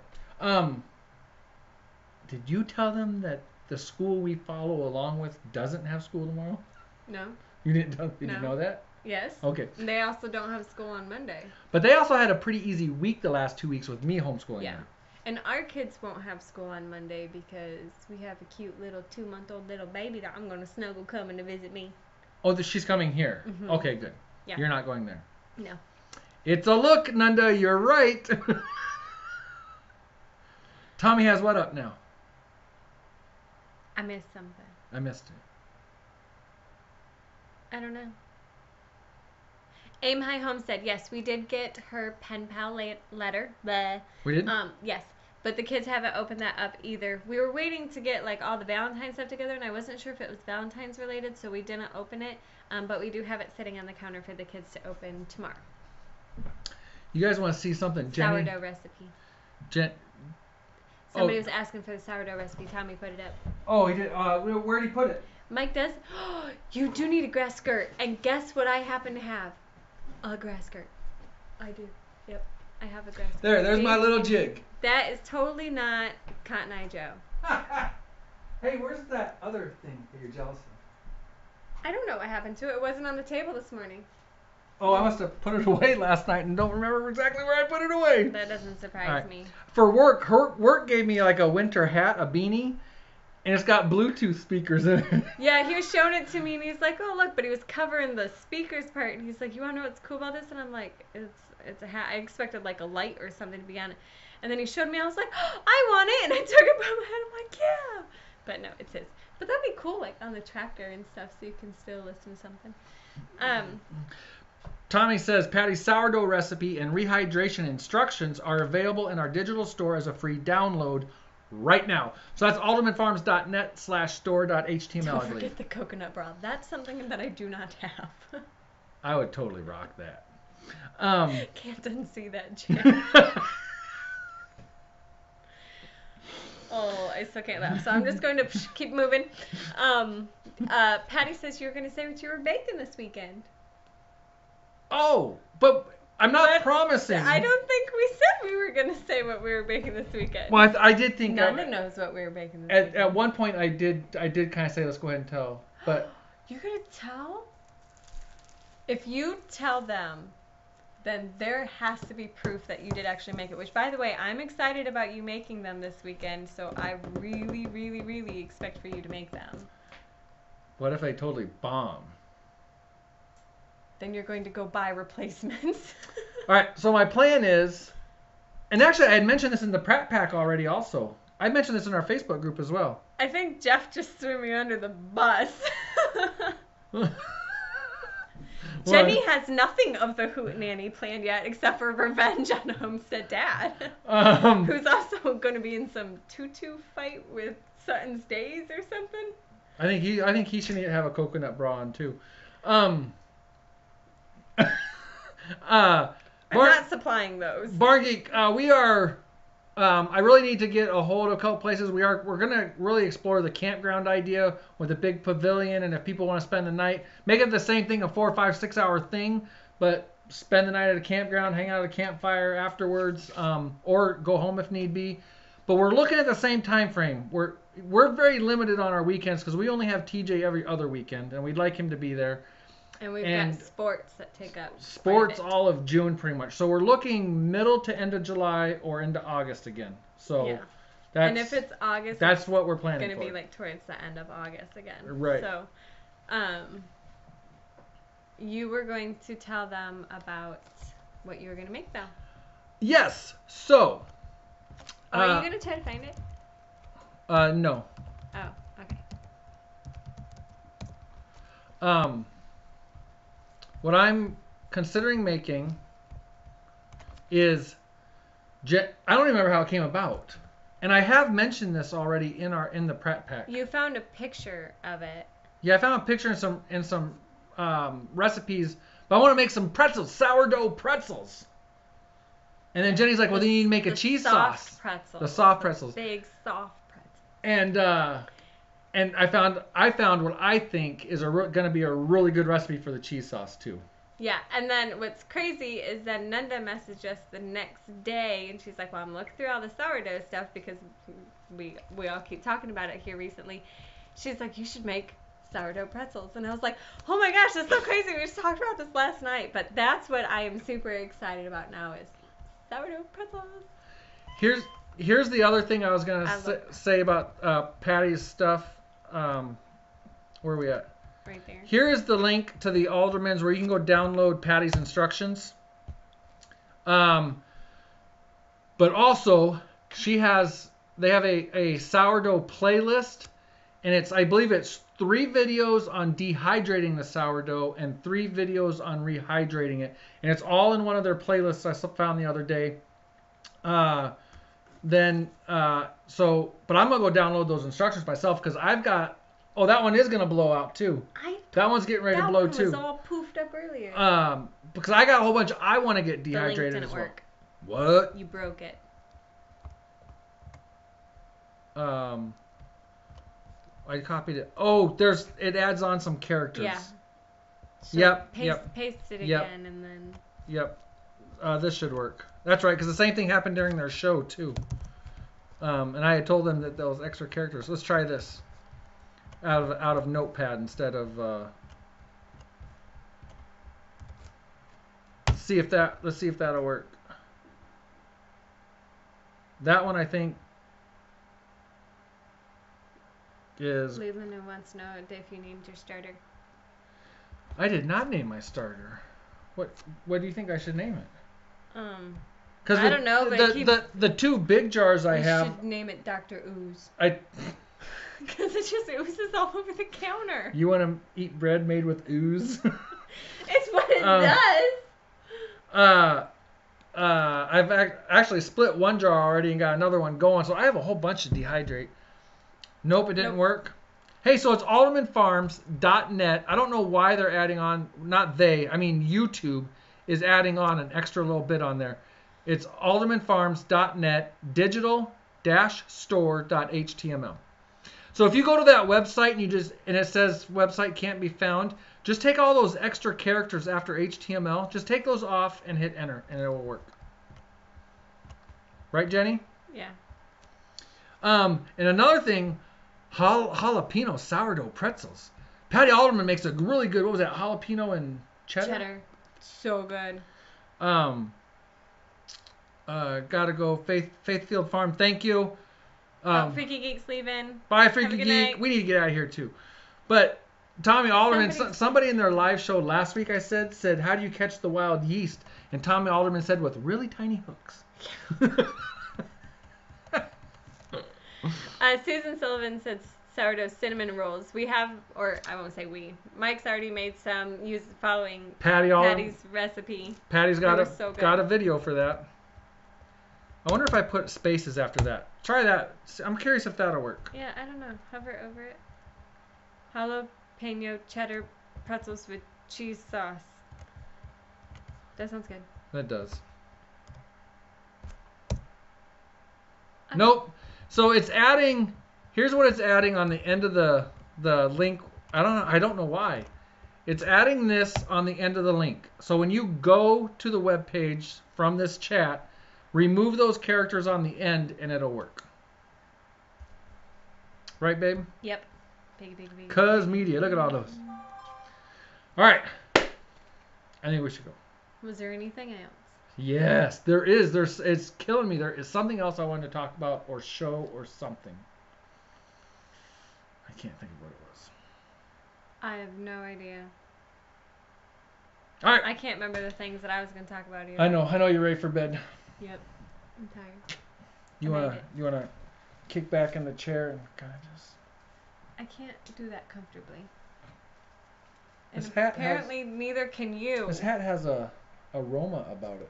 S1: Did you tell them that the school we follow along with doesn't have school tomorrow?
S2: No.
S1: You didn't know that?
S2: Yes.
S1: Okay.
S2: And they also don't have school on Monday.
S1: But they also had a pretty easy week the last 2 weeks with me homeschooling.
S2: Yeah.
S1: them.
S2: And our kids won't have school on Monday because we have a cute little 2-month-old little baby that I'm going to snuggle coming to visit me.
S1: Oh, she's coming here.
S2: Mm-hmm.
S1: Okay, good.
S2: Yeah.
S1: You're not going there.
S2: No.
S1: It's a look, Nunda. You're right. Tommy has what up now?
S2: I missed something.
S1: I missed it.
S2: I don't know. Aim High Homestead. Yes, we did get her pen pal letter. Bleh.
S1: We did?
S2: Yes. But the kids haven't opened that up either. We were waiting to get like all the Valentine's stuff together, and I wasn't sure if it was Valentine's related, so we didn't open it. But we do have it sitting on the counter for the kids to open tomorrow.
S1: You guys want to see something? Jenny?
S2: Sourdough recipe. Somebody was asking for the sourdough recipe. Tommy put it up.
S1: Oh, he did. Where did he put it?
S2: Mike does. You do need a grass skirt. And guess what I happen to have? A grass skirt. I do. Yep. I have a grass skirt.
S1: There's my little jig.
S2: That is totally not Cotton Eye Joe.
S1: Hey, where's that other thing that you're jealous of?
S2: I don't know what happened to it. It wasn't on the table this morning.
S1: Oh, I must have put it away last night and don't remember exactly where I put it away.
S2: That doesn't surprise me.
S1: For work, work gave me like a winter hat, a beanie, and it's got Bluetooth speakers in it.
S2: Yeah, he was showing it to me and he's like, oh, look, but he was covering the speakers part and he's like, you want to know what's cool about this? And I'm like, it's a hat. I expected like a light or something to be on it. And then he showed me, I was like, oh, I want it. And I took it from my head. I'm like, yeah. But no, it's his. But that'd be cool, like on the tractor and stuff, so you can still listen to something.
S1: Tommy says Patty's sourdough recipe and rehydration instructions are available in our digital store as a free download right now. So that's aldermanfarms.net/store.html.
S2: Don't forget the coconut broth. That's something that I do not have.
S1: I would totally rock that.
S2: Can't unsee that, Jim. Oh, I still can't laugh. So I'm just going to keep moving. Patty says you were going to say what you were baking this weekend.
S1: Oh, but I'm not promising.
S2: I don't think we said we were going to say what we were baking this weekend.
S1: Well, I did think
S2: Nunda knows what we were baking this weekend.
S1: At one point, I did kind of say, let's go ahead and tell. But
S2: you're going to tell? If you tell them, then there has to be proof that you did actually make it. Which, by the way, I'm excited about you making them this weekend. So I really, really, really expect for you to make them.
S1: What if I totally bomb?
S2: Then you're going to go buy replacements.
S1: All right, so my plan is, and actually I had mentioned this in the Pratt pack already also. I mentioned this in our Facebook group as well.
S2: I think Jeff just threw me under the bus. Jenny has nothing of the hootenanny planned yet except for revenge on Homestead Dad. Who's also going to be in some tutu fight with Sutton's Days or something.
S1: I think he should have a coconut bra on too.
S2: I'm not supplying those.
S1: Barn Geek, we are. I really need to get a hold of a couple places. We're gonna really explore the campground idea with a big pavilion, and if people want to spend the night, make it the same thing, a 4, 5, 6 hour thing, but spend the night at a campground, hang out at a campfire afterwards, or go home if need be. But we're looking at the same time frame. We're very limited on our weekends because we only have TJ every other weekend, and we'd like him to be there.
S2: And we've got sports that take up
S1: sports all of June pretty much. So we're looking middle to end of July or into August again. So
S2: yeah.
S1: That's,
S2: and if it's August,
S1: that's what we're planning
S2: for. It's going to be like towards the end of August again.
S1: Right.
S2: So, you were going to tell them about what you were going to make though.
S1: Yes. So.
S2: Are you going to try to find it?
S1: No. What I'm considering making is, I don't remember how it came about, and I have mentioned this already in the Pratt pack.
S2: You found a picture of it.
S1: Yeah, I found a picture in some recipes, but I want to make some pretzels, sourdough pretzels. And then Jenny's like, well, then you need to make a cheese sauce.
S2: Pretzels.
S1: The soft pretzels.
S2: Big soft pretzels.
S1: And I found what I think is going to be a really good recipe for the cheese sauce too.
S2: Yeah, and then what's crazy is that Nunda messaged us the next day, and she's like, well, I'm looking through all the sourdough stuff because we all keep talking about it here recently. She's like, you should make sourdough pretzels. And I was like, oh my gosh, that's so crazy. We just talked about this last night. But that's what I am super excited about now is sourdough pretzels.
S1: Here's the other thing I was going to say about Patty's stuff. Where are we at?
S2: Right there.
S1: Here is the link to the Alderman's where you can go download Patty's instructions. But also, they have a sourdough playlist, and I believe it's 3 videos on dehydrating the sourdough and 3 videos on rehydrating it, and it's all in one of their playlists I found the other day. But I'm gonna go download those instructions myself because I've got. Oh, that one is gonna blow out too. That one's getting ready to blow too.
S2: That one was all poofed up earlier.
S1: Because I got a whole bunch. I want to get dehydrated.
S2: The link didn't work.
S1: What?
S2: You broke it.
S1: I copied it. Oh, it adds on some characters.
S2: Yeah. So paste it again and then.
S1: Yep. This should work. That's right, because the same thing happened during their show too. And I had told them that those extra characters. Let's try this. Out of Notepad instead of. Let's see if that'll work. That one I think is.
S2: Leland wants to know if you named your starter.
S1: I did not name my starter. What do you think I should name it?
S2: I don't know, but
S1: the 2 big jars I have.
S2: You should name it Dr. Ooze.
S1: Because
S2: it just oozes all over the counter.
S1: You want to eat bread made with ooze?
S2: It's what it does.
S1: I've actually split one jar already and got another one going, so I have a whole bunch to dehydrate. Nope, it didn't work. Hey, so it's aldermanfarms.net. I don't know why they're adding on, YouTube is adding on an extra little bit on there. It's aldermanfarms.net digital-store.html. So if you go to that website and it says website can't be found, just take all those extra characters after HTML, just take those off and hit enter and it will work. Right, Jenny?
S2: Yeah.
S1: And another thing, jalapeno sourdough pretzels. Patty Alderman makes a really good, what was that, jalapeno and cheddar?
S2: So good.
S1: Gotta go. Faithfield Farm, thank you.
S2: Freaky Geek's leaving.
S1: Bye, Freaky Geek. Night. We need to get out of here too. But Tommy Alderman, somebody in their live show last week, I said, how do you catch the wild yeast? And Tommy Alderman said, with really tiny hooks.
S2: Susan Sullivan said sourdough cinnamon rolls. We have, or I won't say we. Mike's already made some following Patty's recipe.
S1: Patty's got a video for that. I wonder if I put spaces after that. Try that. I'm curious if that'll work.
S2: Yeah, I don't know. Hover over it. Jalapeno cheddar pretzels with cheese sauce. That sounds good.
S1: That does. Okay. Nope. So it's adding. Here's what it's adding on the end of the link. I don't know why. It's adding this on the end of the link. So when you go to the web page from this chat, remove those characters on the end and it'll work. Right, babe?
S2: Yep. Big.
S1: Cuz media. Look at all those. All right. I think we should go.
S2: Was there anything else?
S1: Yes, there is. It's killing me. There is something else I wanted to talk about or show or something. I can't think of what it was.
S2: I have no idea.
S1: All right.
S2: I can't remember the things that I was going to talk about either.
S1: I know you're ready for bed.
S2: Yep. I'm tired.
S1: You wanna kick back in the chair and kind of just.
S2: I can't do that comfortably. And apparently neither can you.
S1: This hat has a aroma about it.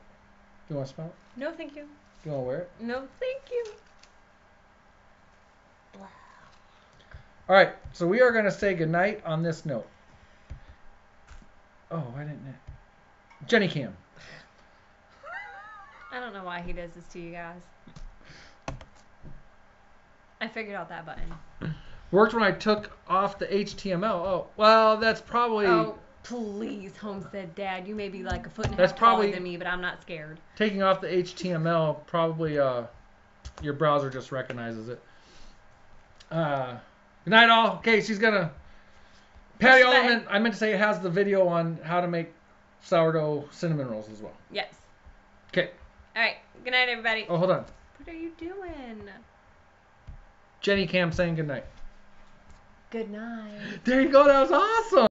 S1: Do you want to smell it?
S2: No, thank you.
S1: Do you want to wear it?
S2: No, thank you.
S1: All right, so we are going to say goodnight on this note. Oh, I didn't. Jenny Cam.
S2: I don't know why he does this to you guys. I figured out that button.
S1: Worked when I took off the HTML. Oh, well, that's probably...
S2: Oh, please, Homestead Dad. You may be like a foot and a
S1: That's
S2: half taller
S1: probably-
S2: than me, but I'm not scared.
S1: Taking off the HTML, probably your browser just recognizes it. Good night, all. Okay, she's going to... Patty Altman, I meant to say, it has the video on how to make sourdough cinnamon rolls as well.
S2: Yes.
S1: Okay.
S2: All right. Good night, everybody.
S1: Oh, hold on.
S2: What are you doing?
S1: Jenny Cam saying good night.
S2: Good night.
S1: There you go. That was awesome.